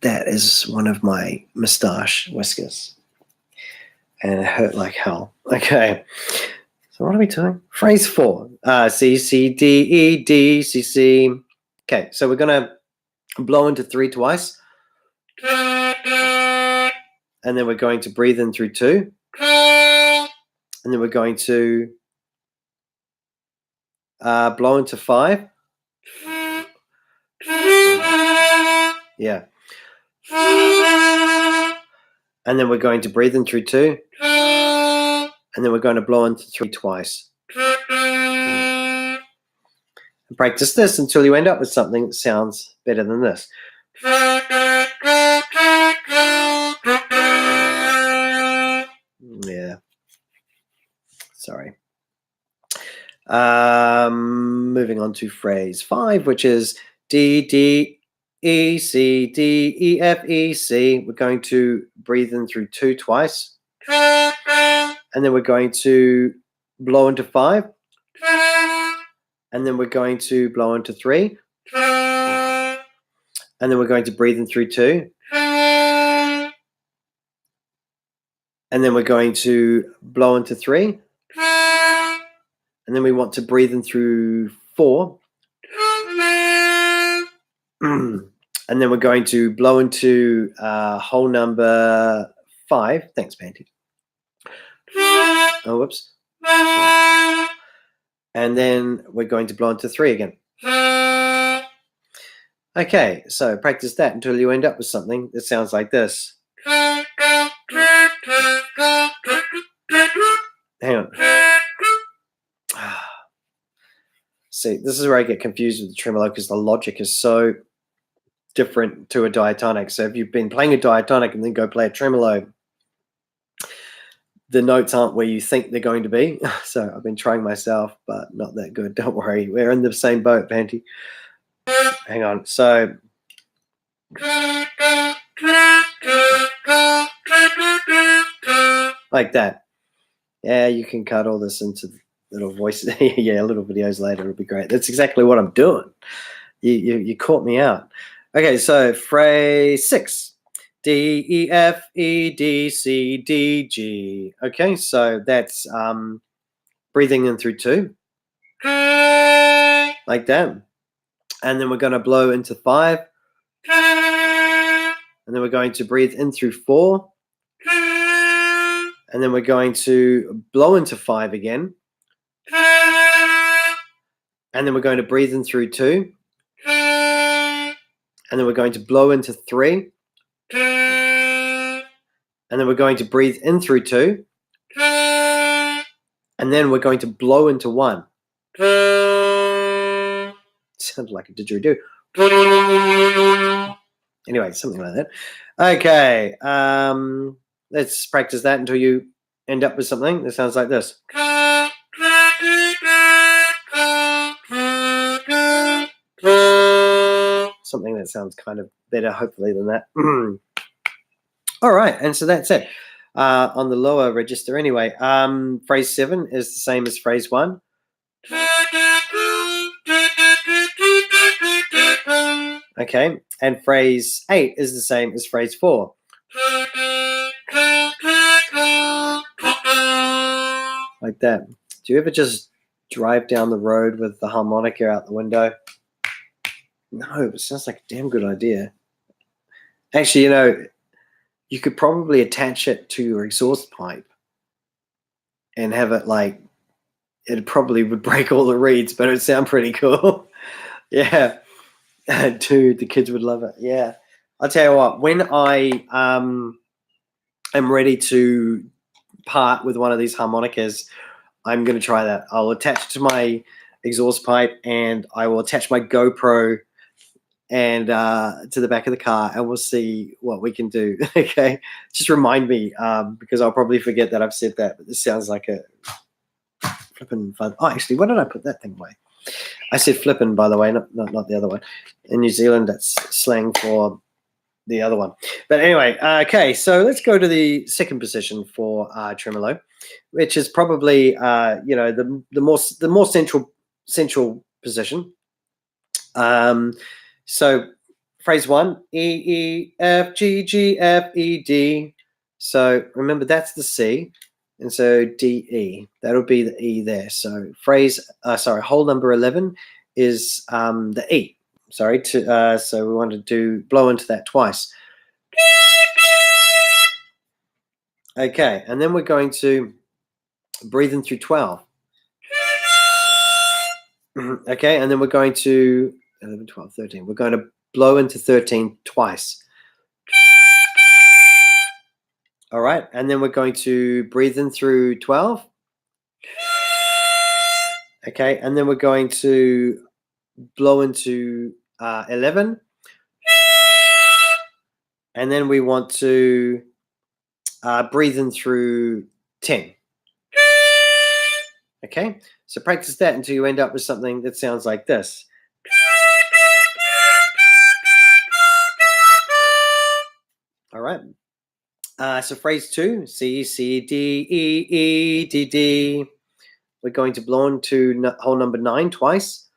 That is one of my moustache whiskers. And it hurt like hell. Okay. So what are we doing? Phrase 4. C, C, D, E, D, C, C. Okay, so we're going to blow into 3 twice. And then we're going to breathe in through 2. And then we're going to blow into 5. Yeah. And then we're going to breathe in through 2. And then we're going to blow into 3 twice. And practice this until you end up with something that sounds better than this. Yeah. Sorry. Moving on to phrase 5, which is D, D, E, C, D, E, F, E, C. We're going to breathe in through 2 twice. And then we're going to blow into 5. And then we're going to blow into 3. And then we're going to breathe in through 2. And then we're going to blow into 3. And then we want to breathe in through 4. And then we're going to blow into hole number 5. Thanks, Panty. Oh, whoops. And then we're going to blow into 3 again. Okay, so practice that until you end up with something that sounds like this. Hang on. See, this is where I get confused with the tremolo because the logic is so different to a diatonic. So if you've been playing a diatonic and then go play a tremolo, the notes aren't where you think they're going to be. So I've been trying myself, but not that good. Don't worry. We're in the same boat, Panty. Hang on. So Like that. Yeah, you can cut all this into little voices. Yeah, little videos later. It'll be great. That's exactly what I'm doing. You caught me out. Okay, so phrase 6. D, E, F, E, D, C, D, G. Okay, so that's breathing in through 2. Like that. And then we're going to blow into 5. And then we're going to breathe in through 4. And then we're going to blow into 5 again. And then we're going to breathe in through 2. And then we're going to blow into 3. And then we're going to breathe in through 2. And then we're going to blow into 1. Sounded like a didgeridoo. Anyway, something like that. Okay, let's practice that until you end up with something that sounds like this. Something that sounds kind of better, hopefully, than that. All right, and so that's it. On the lower register anyway. Phrase 7 is the same as phrase 1. Okay, and phrase 8 is the same as phrase 4. Like that. Do you ever just drive down the road with the harmonica out the window? No, it sounds like a damn good idea. Actually, you could probably attach it to your exhaust pipe and have it like, it probably would break all the reeds, but it would sound pretty cool. Yeah. Dude, the kids would love it. Yeah. I'll tell you what, when I am ready to part with one of these harmonicas, I'm going to try that. I'll attach it to my exhaust pipe and I will attach my GoPro and to the back of the car, and we'll see what we can do. Okay, just remind me because I'll probably forget that I've said that. But this sounds like a flippin' fun. Oh, actually, where did I put that thing away? I said flippin', by the way, not the other one. In New Zealand, that's slang for the other one. But anyway, okay, so let's go to the second position for tremolo, which is probably the more central position. So phrase 1, E, E, F, G, G, F, E, D. So remember, that's the C. And so D, E. That'll be the E there. So hole number 11 is the E. Sorry, so we want to blow into that twice. Okay, and then we're going to breathe in through 12. Okay, and then we're going to 11, 12, 13. We're going to blow into 13 twice. All right, and then we're going to breathe in through 12. Okay, and then we're going to blow into 11. And then we want to breathe in through 10. Okay, so practice that until you end up with something that sounds like this. All right. So phrase 2, C, C, D, E, E, D, D. We're going to blow into hole number 9 twice.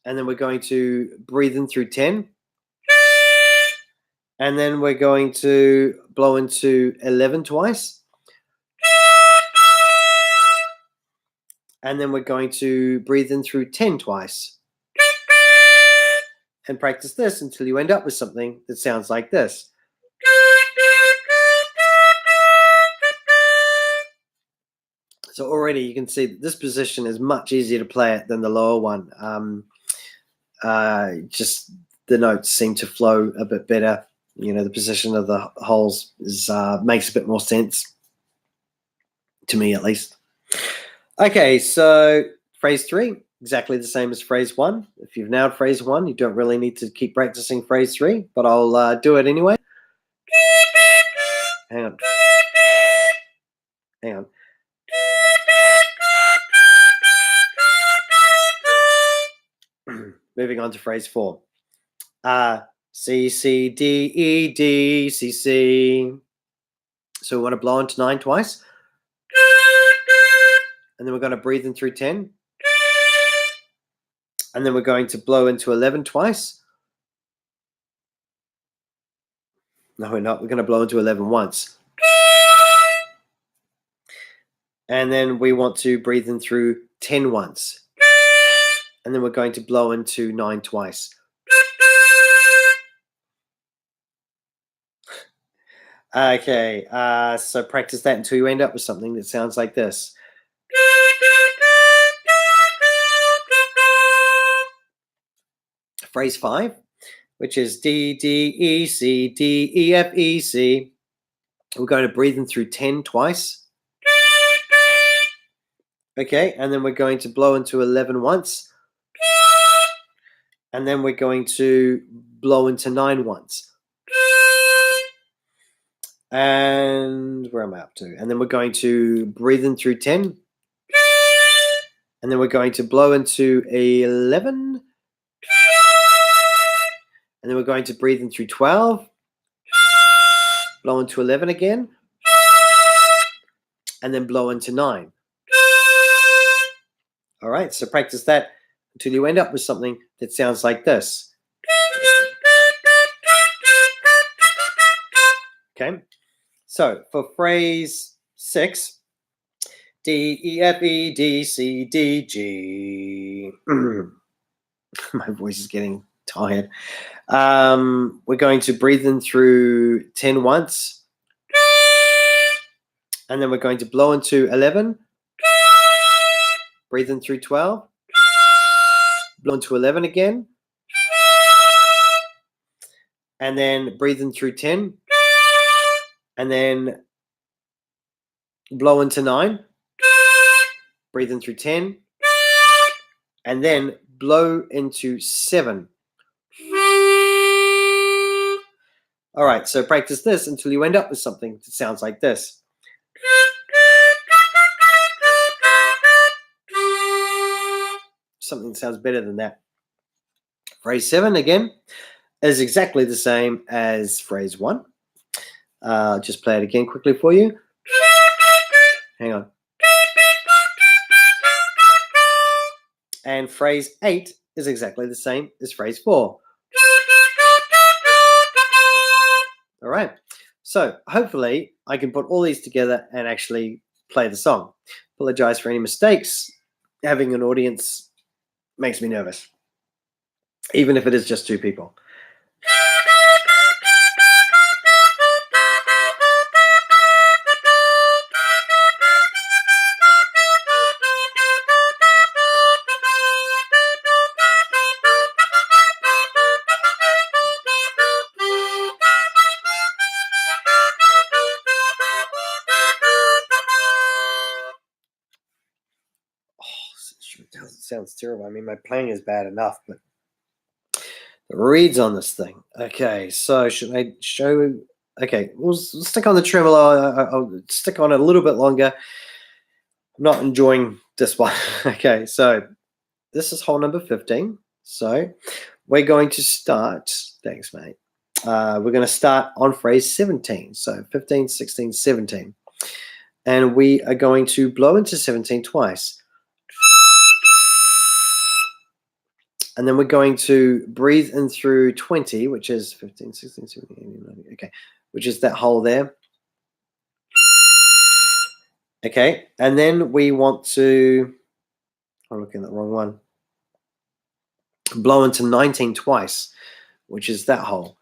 And then we're going to breathe in through 10. And then we're going to blow into 11 twice. And then we're going to breathe in through 10 twice. And practice this until you end up with something that sounds like this. So already you can see that this position is much easier to play it than the lower one. Just the notes seem to flow a bit better. The position of the holes makes a bit more sense to me, at least. Okay, so phrase 3, exactly the same as phrase 1. If you've nailed phrase 1, you don't really need to keep practicing phrase 3, but I'll do it anyway. Hang on. Moving on to phrase 4. C, C, D, E, D, C, C. So we want to blow into 9 twice. And then we're going to breathe in through 10. And then we're going to blow into 11 twice. No, we're not. We're going to blow into 11 once. And then we want to breathe in through 10 once. And then we're going to blow into 9 twice. Okay, so practice that until you end up with something that sounds like this. Phrase 5, which is D, D, E, C, D, E, F, E, C. We're going to breathe in through 10 twice. Okay, and then we're going to blow into 11 once. And then we're going to blow into 9 once. And where am I up to? And then we're going to breathe in through 10. And then we're going to blow into 11. And then we're going to breathe in through 12. Blow into 11 again. And then blow into 9. All right, so practice that until you end up with something that sounds like this. Okay, so for phrase 6, D, E, F, E, D, C, D, G. My voice is getting tired. We're going to breathe in through 10 once. And then we're going to blow into 11. Breathe in through 12. Blow into 11 again. And then breathe in through 10. And then blow into 9. Breathe in through 10. And then blow into 7. All right, so practice this until you end up with something that sounds like this. Something that sounds better than that. Phrase 7 again is exactly the same as phrase 1. Just play it again quickly for you. Hang on. And phrase 8 is exactly the same as phrase 4. All right. So hopefully I can put all these together and actually play the song. Apologize for any mistakes. Having an audience makes me nervous, even if it is just 2 people. It sounds terrible. I mean, my playing is bad enough, but the reeds on this thing. Okay, so should I show? Okay, we'll stick on the tremolo. I'll stick on it a little bit longer. I'm not enjoying this one. Okay, so this is hole number 15. So we're going to start. Thanks, mate. We're going to start on phrase 17. So 15, 16, 17. And we are going to blow into 17 twice. And then we're going to breathe in through 20, which is 15, 16, 17, 18, 19. Okay, which is that hole there. Okay, and then we want to, I'm looking at the wrong one, blow into 19 twice, which is that hole.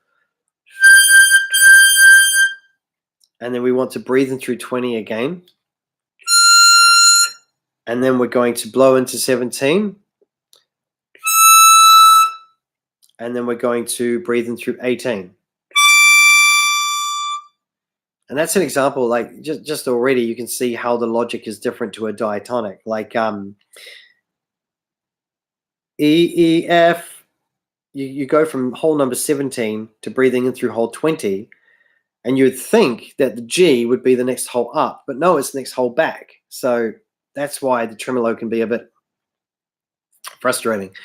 And then we want to breathe in through 20 again. And then we're going to blow into 17. And then we're going to breathe in through 18. And that's an example, like just already you can see how the logic is different to a diatonic. Like E, E, F, you go from hole number 17 to breathing in through hole 20, and you would think that the G would be the next hole up, but no, it's the next hole back. So that's why the tremolo can be a bit frustrating.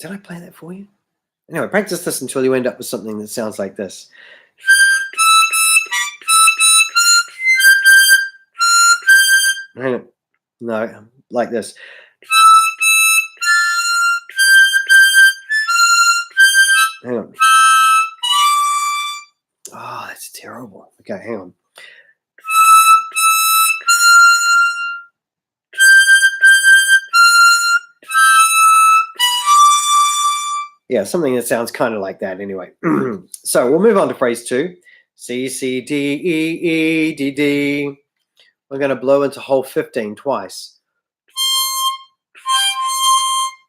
Did I play that for you? Anyway, practice this until you end up with something that sounds like this. No, like this. Hang on. Oh, that's terrible. Okay, hang on. Yeah, something that sounds kind of like that anyway. So we'll move on to phrase 2. C, C, D, E, E, D, D. We're going to blow into hole 15 twice.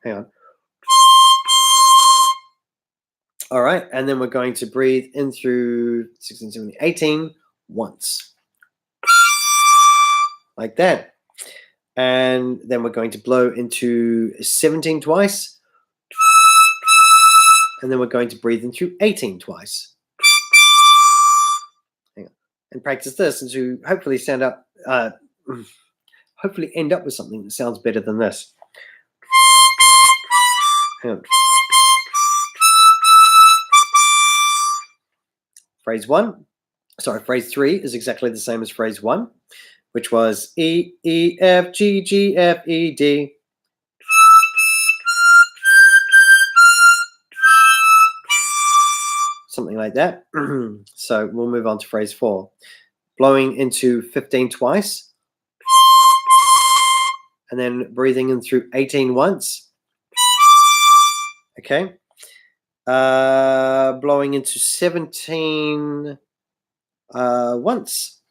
Hang on. All right, and then we're going to breathe in through 16, 17, 18 once. Like that. And then we're going to blow into 17 twice. And then we're going to breathe in through 18 twice. Hang on. And practice this until hopefully hopefully end up with something that sounds better than this. Hang on. Phrase 3 is exactly the same as phrase 1, which was E, E, F, G, G, F, E, D. Something like that. So we'll move on to phrase 4. Blowing into 15 twice. And then breathing in through 18 once. Okay. Blowing into 17 once.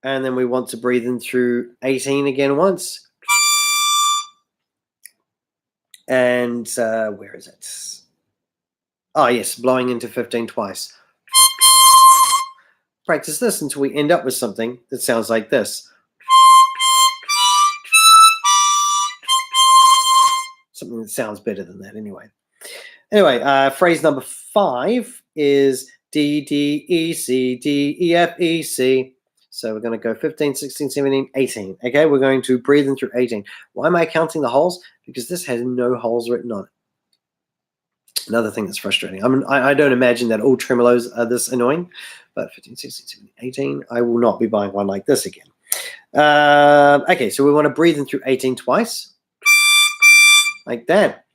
And then we want to breathe in through 18 again once. And where is it? Oh, yes, blowing into 15 twice. Practice this until we end up with something that sounds like this. Something that sounds better than that anyway. Anyway, phrase number 5 is D, D, E, C, D, E, F, E, C. So we're going to go 15, 16, 17, 18. Okay, we're going to breathe in through 18. Why am I counting the holes? Because this has no holes written on it. Another thing that's frustrating. I don't imagine that all tremolos are this annoying, but 15, 16, 17, 18, I will not be buying one like this again. Okay, so we want to breathe in through 18 twice, like that.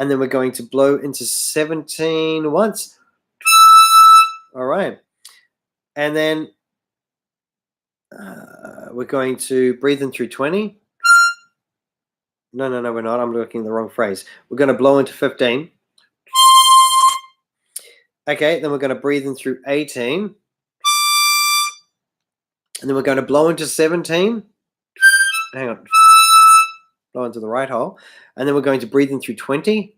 And then we're going to blow into 17 once. All right. And then we're going to breathe in through 20. No, we're not. I'm looking at the wrong phrase. We're going to blow into 15. Okay, then we're going to breathe in through 18. And then we're going to blow into 17. Hang on. Blow into the right hole. And then we're going to breathe in through 20.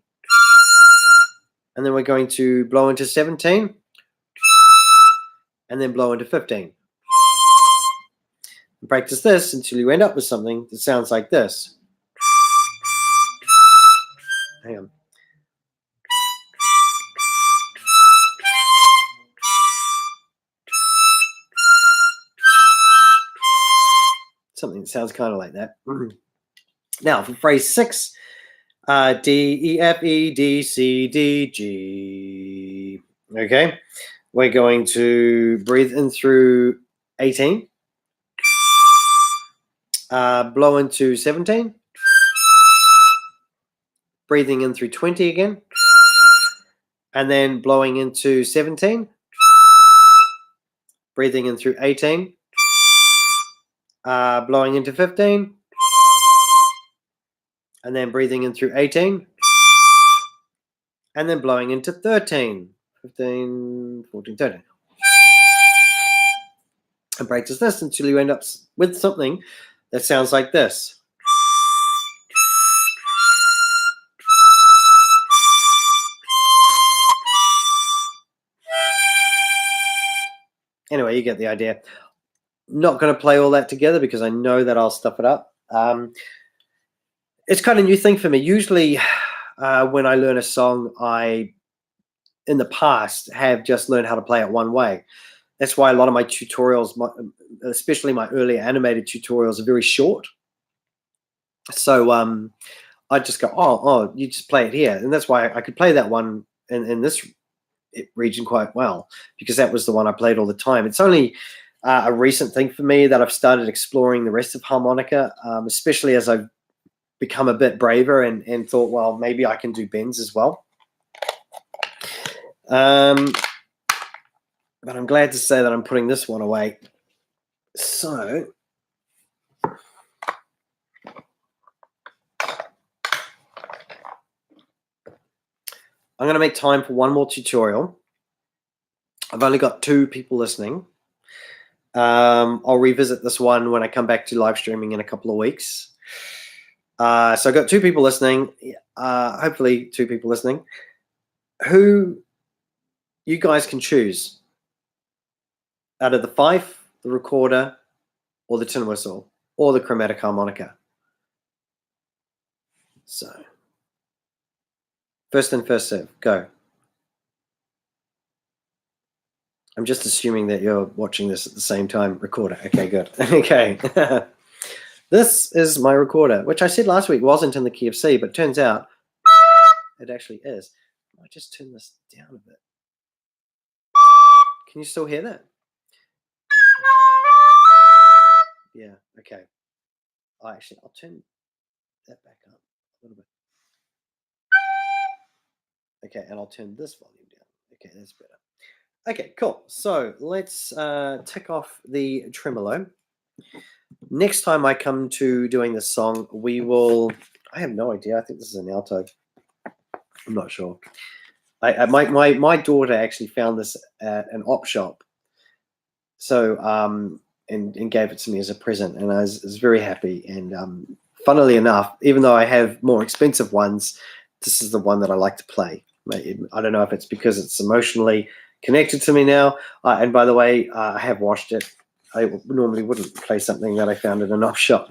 And then we're going to blow into 17. And then blow into 15. And practice this until you end up with something that sounds like this. Hang on. Something that sounds kind of like that. Now, for phrase 6, D, E, F, E, D, C, D, G. Okay, we're going to breathe in through 18, blow into 17, breathing in through 20 again, and then blowing into 17, breathing in through 18, blowing into 15, and then breathing in through 18, and then blowing into 13, 15, 14, 13. And practice this until you end up with something that sounds like this. Anyway, you get the idea. Not going to play all that together because I know that I'll stuff it up. It's kind of a new thing for me. Usually when I learn a song, I, in the past, have just learned how to play it one way. That's why a lot of my tutorials, especially my early animated tutorials, are very short. So I'd just go, oh, you just play it here. And that's why I could play that one in this region quite well, because that was the one I played all the time. It's only a recent thing for me that I've started exploring the rest of harmonica, especially as I've become a bit braver and thought, well, maybe I can do bends as well. But I'm glad to say that I'm putting this one away. So I'm going to make time for one more tutorial. I've only got 2 people listening. I'll revisit this one when I come back to live streaming in a couple of weeks. So I've got 2 people listening, hopefully 2 people listening, who you guys can choose out of the fife, the recorder, or the tin whistle, or the chromatic harmonica. So first in, first serve, go. I'm just assuming that you're watching this at the same time. Recorder. Okay, good. Okay. This is my recorder, which I said last week wasn't in the key of C, but turns out it actually is. I just turn this down a bit. Can you still hear that? Yeah, okay. I'll turn that back up a little bit. Okay, and I'll turn this volume down. Okay, that's better. Okay, cool. So let's tick off the tremolo. Next time I come to doing this song, we will... I have no idea. I think this is an alto. I'm not sure. My daughter actually found this at an op shop. So, and gave it to me as a present, and I was very happy. And funnily enough, even though I have more expensive ones, this is the one that I like to play. I don't know if it's because it's emotionally connected to me now. And by the way, I have washed it. I normally wouldn't play something that I found in an op shop.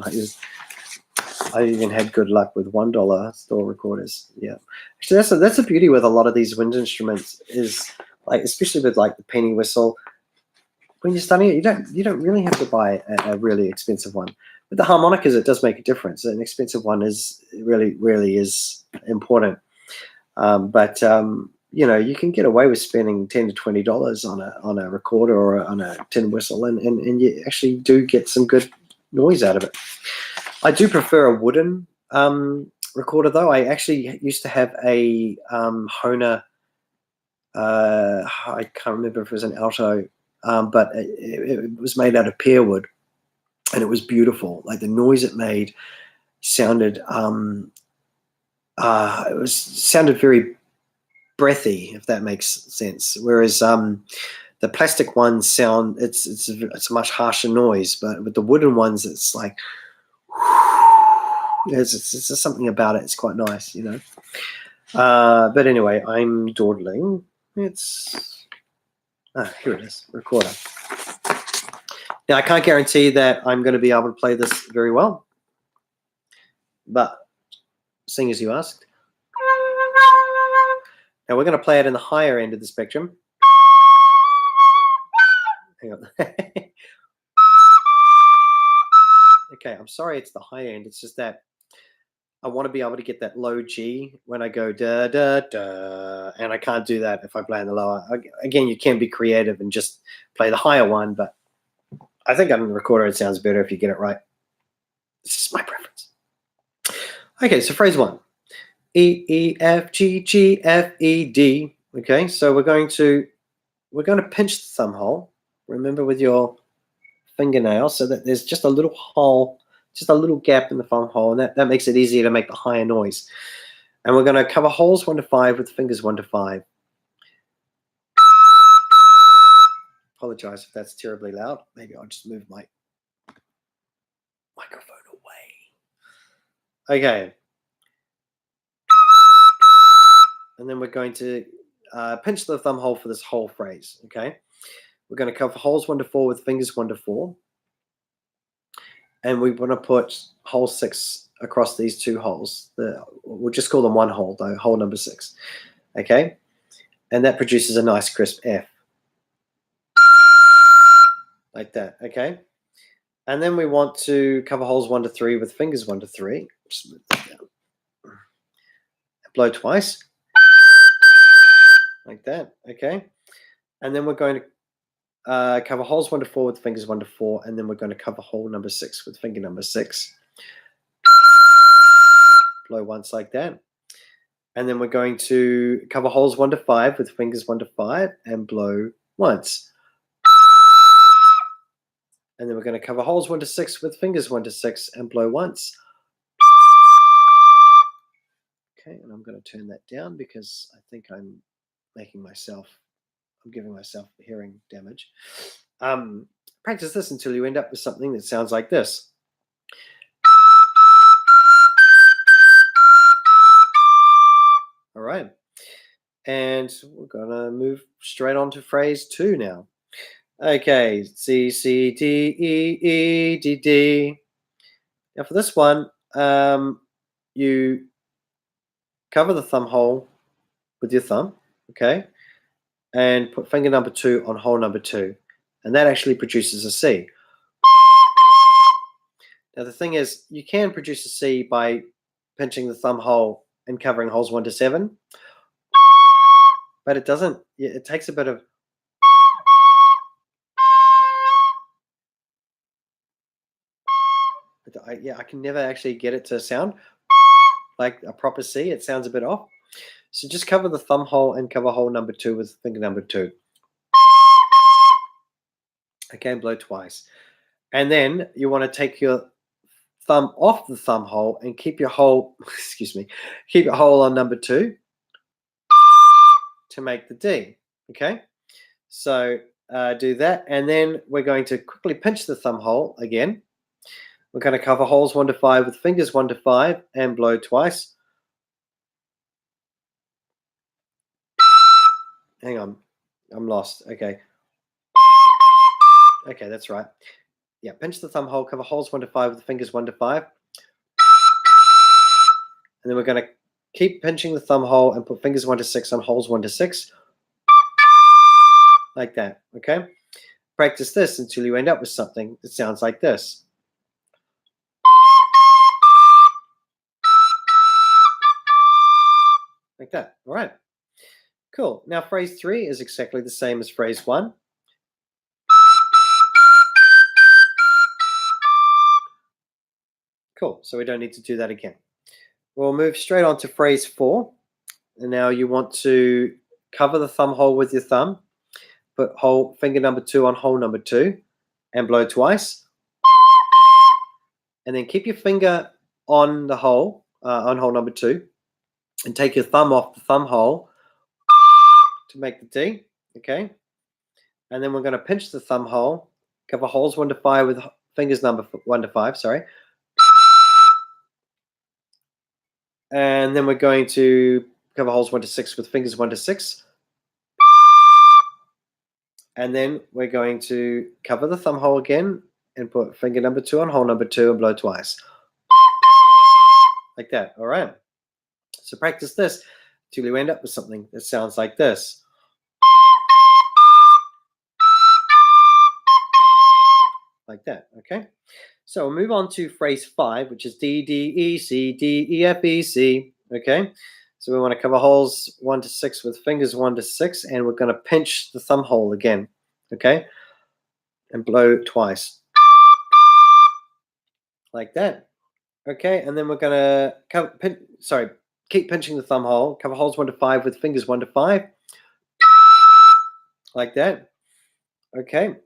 I even had good luck with $1 store recorders. Yeah, actually, that's the beauty with a lot of these wind instruments is, like, especially with like the penny whistle. When you're studying it, you don't really have to buy a really expensive one. With the harmonicas, it does make a difference. An expensive one really is important. But you know, you can get away with spending $10 to $20 on a recorder or on a tin whistle, and you actually do get some good noise out of it. I do prefer a wooden recorder, though. I actually used to have a Hohner. I can't remember if it was an alto, but it was made out of pear wood, and it was beautiful. Like the noise it made sounded sounded very breathy, if that makes sense. Whereas the plastic ones sound it's a much harsher noise, but with the wooden ones, it's like it's just something about it. It's quite nice, you know. But anyway, I'm dawdling. It's here it is, recorder. Now I can't guarantee that I'm going to be able to play this very well, but seeing as you asked. Now we're going to play it in the higher end of the spectrum. Hang on. Okay, I'm sorry it's the high end. It's just that I want to be able to get that low G when I go da da da, and I can't do that if I play in the lower. Again, you can be creative and just play the higher one, but I think on the recorder it sounds better if you get it right. It's just my preference. Okay, so phrase 1. E, E, F, G, G, F, E, D. Okay, so we're going to pinch the thumb hole. Remember, with your fingernail, so that there's just a little hole, just a little gap in the thumb hole, and that makes it easier to make the higher noise. And we're going to cover holes 1 to 5 with fingers 1 to 5. Apologize if that's terribly loud. Maybe I'll just move my microphone away. Okay. And then we're going to pinch the thumb hole for this whole phrase, okay? We're going to cover holes 1 to 4 with fingers 1 to 4. And we want to put hole 6 across these 2 holes. We'll just call them 1 hole, though, hole number 6, okay? And that produces a nice crisp F. Like that, okay? And then we want to cover holes 1 to 3 with fingers 1 to 3. Just move that down. Blow twice. Like that, okay? And then we're going to cover holes 1 to 4 with fingers 1 to 4, and then we're going to cover hole number 6 with finger number 6. Blow once like that. And then we're going to cover holes 1 to 5 with fingers 1 to 5 and blow once. And then we're going to cover holes 1 to 6 with fingers 1 to 6 and blow once. Okay, and I'm going to turn that down because I think I'm giving myself hearing damage. Practice this until you end up with something that sounds like this. All right. And we're going to move straight on to phrase 2 now. Okay, C, C, D, E, E, D, D. Now for this one, you cover the thumb hole with your thumb, okay? And put finger number 2 on hole number 2. And that actually produces a C. Now the thing is, you can produce a C by pinching the thumb hole and covering holes 1 to 7. But it doesn't, it takes a bit of, I can never actually get it to sound like a proper C. It sounds a bit off. So just cover the thumb hole and cover hole number 2 with finger number 2. Okay, blow twice. And then you want to take your thumb off the thumb hole and keep your hole, keep your hole on number 2 to make the D. Okay, so do that. And then we're going to quickly pinch the thumb hole again. We're going to cover holes 1 to 5 with fingers 1 to 5 and blow twice. Hang on, I'm lost. Okay, that's right. Yeah, pinch the thumb hole, cover holes 1 to 5 with fingers 1 to 5. And then we're going to keep pinching the thumb hole and put fingers 1 to 6 on holes 1 to 6. Like that, okay? Practice this until you end up with something that sounds like this. Like that, all right. Cool. Now phrase 3 is exactly the same as phrase 1. Cool, so we don't need to do that again. We'll move straight on to phrase 4. And now you want to cover the thumb hole with your thumb, put finger number 2 on hole number 2 and blow twice. And then keep your finger on the hole, on hole number 2, and take your thumb off the thumb hole to make the D, okay? And then we're going to pinch the thumb hole, cover holes 1 to 5 with fingers number 1 to 5, sorry. And then we're going to cover holes 1 to 6 with fingers 1 to 6. And then we're going to cover the thumb hole again and put finger number 2 on hole number 2 and blow twice. Like that, all right? So practice this till you end up with something that sounds like this. Like that, okay? So we'll move on to phrase 5, which is D, D, E, C, D, E, F, E, C, okay? So we want to cover holes 1 to 6 with fingers 1 to 6, and we're going to pinch the thumb hole again, okay? And blow twice. Like that. Okay, and then we're going to keep pinching the thumb hole, cover holes 1 to 5 with fingers 1 to 5. Like that. Okay.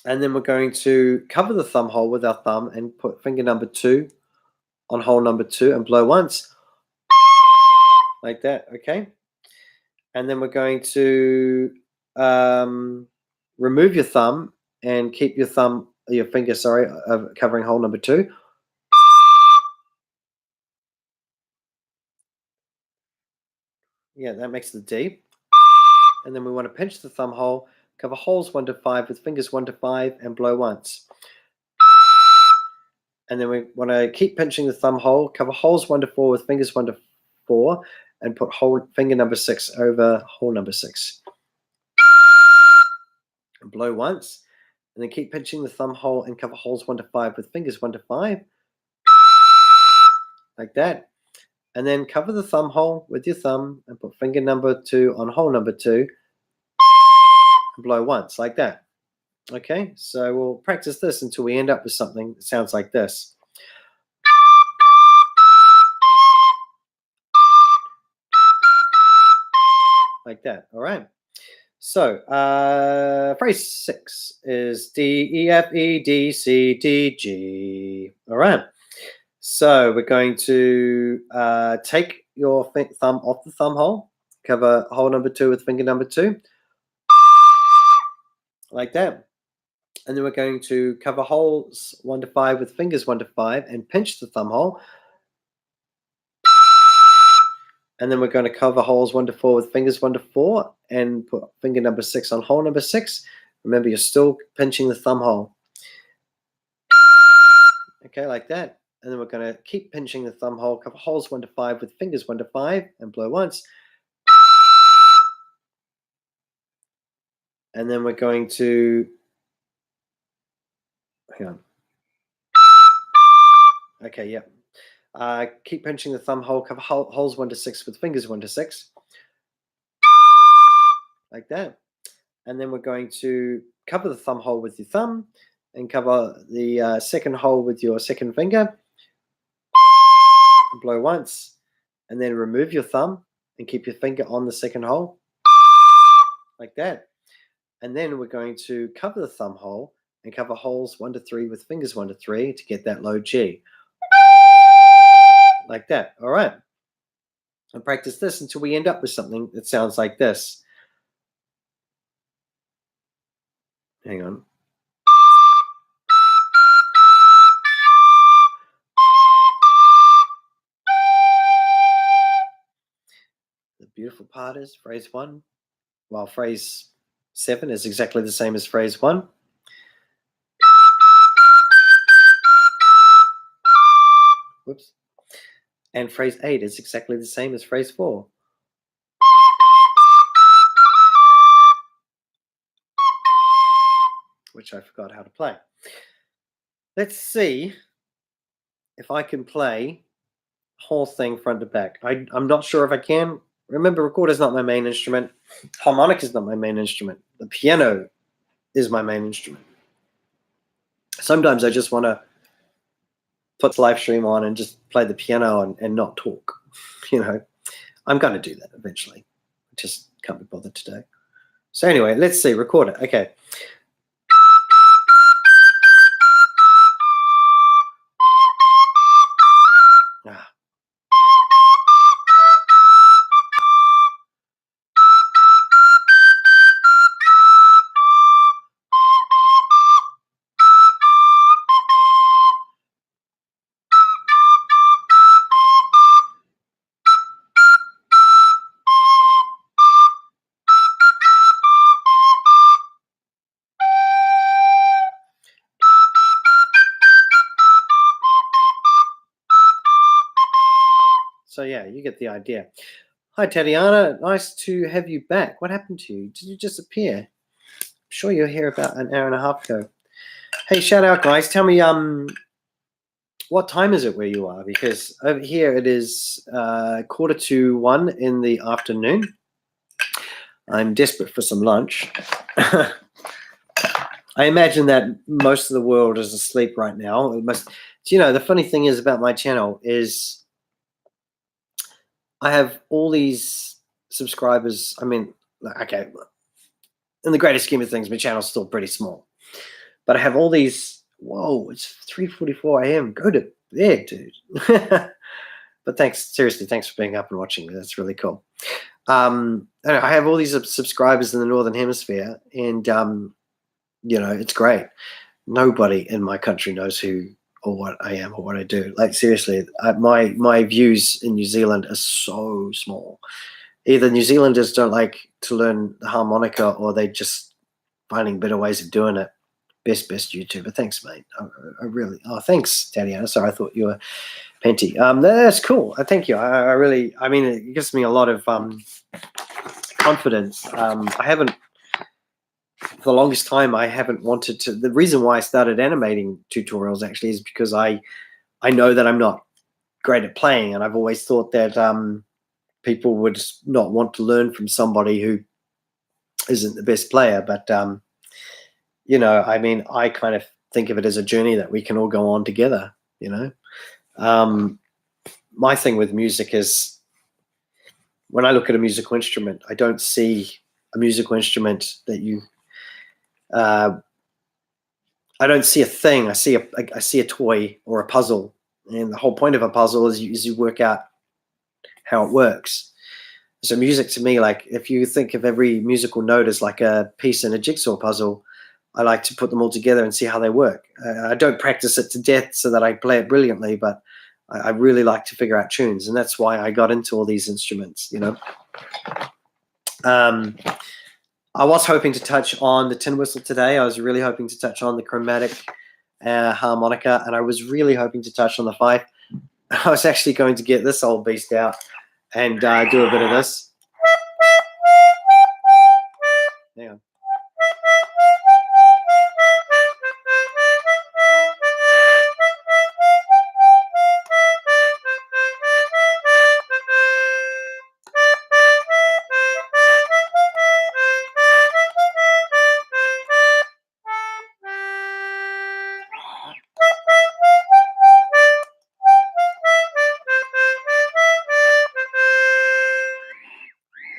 And then we're going to cover the thumb hole with our thumb and put finger number 2 on hole number 2 and blow once. Like that, okay? And then we're going to remove your thumb and keep your finger, covering hole number 2. Yeah, that makes the D. And then we want to pinch the thumb hole, cover holes 1 to 5 with fingers 1 to 5 and blow once. And then we want to keep pinching the thumb hole, cover holes 1 to 4 with fingers 1 to 4 and put finger number 6 over hole number 6. And blow once. And then keep pinching the thumb hole and cover holes 1 to 5 with fingers 1 to 5. Like that. and then cover the thumb hole with your thumb and put finger number 2 on hole number 2 and blow once like that. Okay, so we'll practice this until we end up with something that sounds like this. Like that, all right? So phrase 6 is D, E, F, E, D, C, D, G. All right. So we're going to take your thumb off the thumb hole, cover hole number 2 with finger number 2, like that. And then we're going to cover holes 1 to 5 with fingers 1 to 5 and pinch the thumb hole. And then we're going to cover holes 1 to 4 with fingers 1 to 4 and put finger number 6 on hole number 6. Remember, you're still pinching the thumb hole. Okay, like that. And then we're going to keep pinching the thumb hole, cover holes 1 to 5 with fingers 1 to 5 and blow once. And then we're going to, hang on. Okay, yeah. Keep pinching the thumb hole, cover holes 1 to 6 with fingers 1 to 6. Like that. And then we're going to cover the thumb hole with your thumb and cover the second hole with your second finger. Blow once. And then remove your thumb and keep your finger on the second hole. Like that. And then we're going to cover the thumb hole and cover holes 1 to 3 with fingers 1 to 3 to get that low G. Like that. All right. And practice this until we end up with something that sounds like this. Hang on. The beautiful part is phrase 1, while phrase 7 is exactly the same as phrase 1. Whoops. And phrase 8 is exactly the same as phrase 4. Which I forgot how to play. Let's see if I can play the whole thing front to back. I'm not sure if I can. Remember, recorder's not my main instrument. Harmonica is not my main instrument. The piano is my main instrument. Sometimes I just want to put the live stream on and just play the piano and not talk. You know, I'm going to do that eventually. I just can't be bothered today. So anyway, let's see. Record it. Okay. So yeah, you get the idea. Hi, Tatiana. Nice to have you back. What happened to you? Did you disappear? I'm sure you're here about an hour and a half ago. Hey, shout out, guys. Tell me, what time is it where you are? Because over here it is 1:45 in the afternoon. I'm desperate for some lunch. I imagine that most of the world is asleep right now. You know, the funny thing is about my channel is I have all these subscribers. I mean, okay, in the greater scheme of things, my channel's still pretty small. But I have all these, whoa, it's 3:44 a.m. Go to bed, dude. But thanks, seriously, thanks for being up and watching me. That's really cool. I have all these subscribers in the Northern Hemisphere, and, you know, it's great. Nobody in my country knows who or what I am or what I do. Like, seriously, my views in New Zealand are so small. Either New Zealanders don't like to learn the harmonica or they just finding better ways of doing it. Best YouTuber. Thanks, mate. I really, thanks, Tatiana. Sorry, I thought you were Penty. That's cool. Thank you. I really, I mean, it gives me a lot of confidence. I haven't, for the longest time, I haven't wanted to. The reason why I started animating tutorials actually is because I know that I'm not great at playing, and I've always thought that people would not want to learn from somebody who isn't the best player. But you know, I mean, I kind of think of it as a journey that we can all go on together. You know, my thing with music is, when I look at a musical instrument, I don't see a musical instrument that you. I don't see a thing. I see a toy or a puzzle, and the whole point of a puzzle is you work out how it works. So music to me, like if you think of every musical note as like a piece in a jigsaw puzzle, I like to put them all together and see how they work. I don't practice it to death so that I play it brilliantly, but I really like to figure out tunes, and that's why I got into all these instruments, you know. I was hoping to touch on the tin whistle today. I was really hoping to touch on the chromatic harmonica, and I was really hoping to touch on the fife. I was actually going to get this old beast out and do a bit of this. Hang on.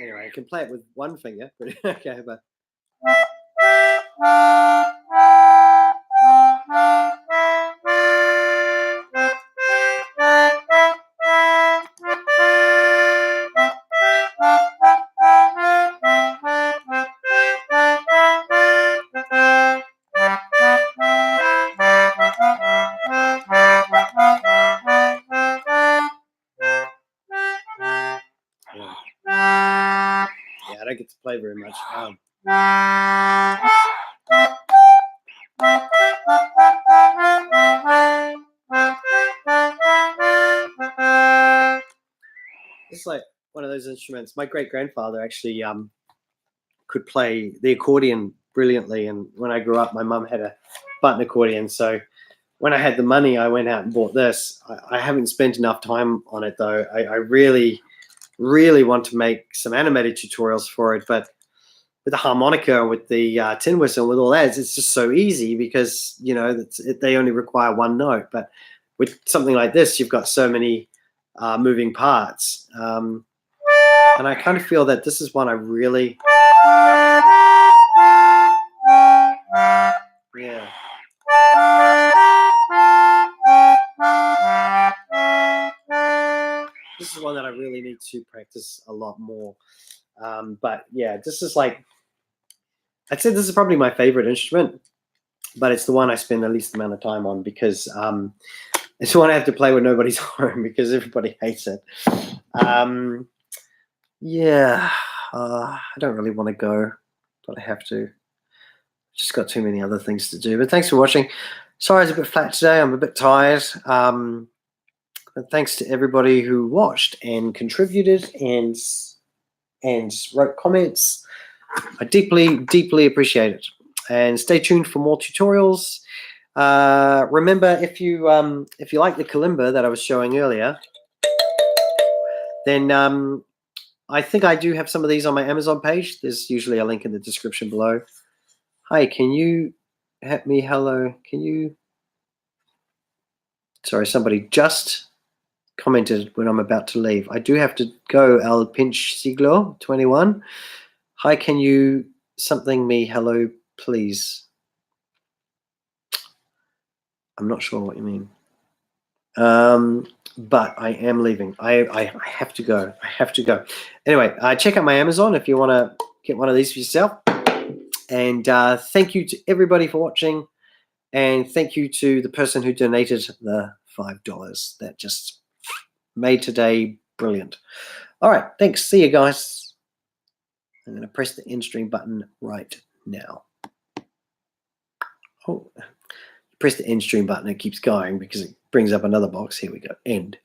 Anyway, I can play it with one finger, but okay, but. Yeah, I don't get to play very much. It's like one of those instruments. My great-grandfather actually could play the accordion brilliantly, and when I grew up, my mum had a button accordion, so when I had the money, I went out and bought this. I haven't spent enough time on it, though. I really, really want to make some animated tutorials for it, but with the harmonica, with the tin whistle, with all that, it's just so easy because, you know, they only require one note. But with something like this, you've got so many moving parts. And I kind of feel that this is one I really... Yeah. This is one that I really need to practice a lot more. But yeah, this is like, I'd say this is probably my favorite instrument, but it's the one I spend the least amount of time on because it's the one I have to play when nobody's home because everybody hates it. Yeah, I don't really want to go, but I have to. Just got too many other things to do. But thanks for watching. Sorry, it's a bit flat today. I'm a bit tired. But thanks to everybody who watched and contributed and wrote comments. I deeply, deeply appreciate it. And stay tuned for more tutorials. Remember, if you like the kalimba that I was showing earlier, then I think I do have some of these on my Amazon page. There's usually a link in the description below. Hi, can you help me? Hello, can you? Sorry, somebody just commented when I'm about to leave. I do have to go. El Pinch Siglo 21. Hi, can you something me? Hello, please. I'm not sure what you mean. But I am leaving. I have to go. I have to go. Anyway, check out my Amazon if you want to get one of these for yourself. And thank you to everybody for watching. And thank you to the person who donated the $5. That just made today brilliant. All right. Thanks. See you guys. I'm going to press the end stream button right now. Oh, press the end stream button. It keeps going because it brings up another box. Here we go. End.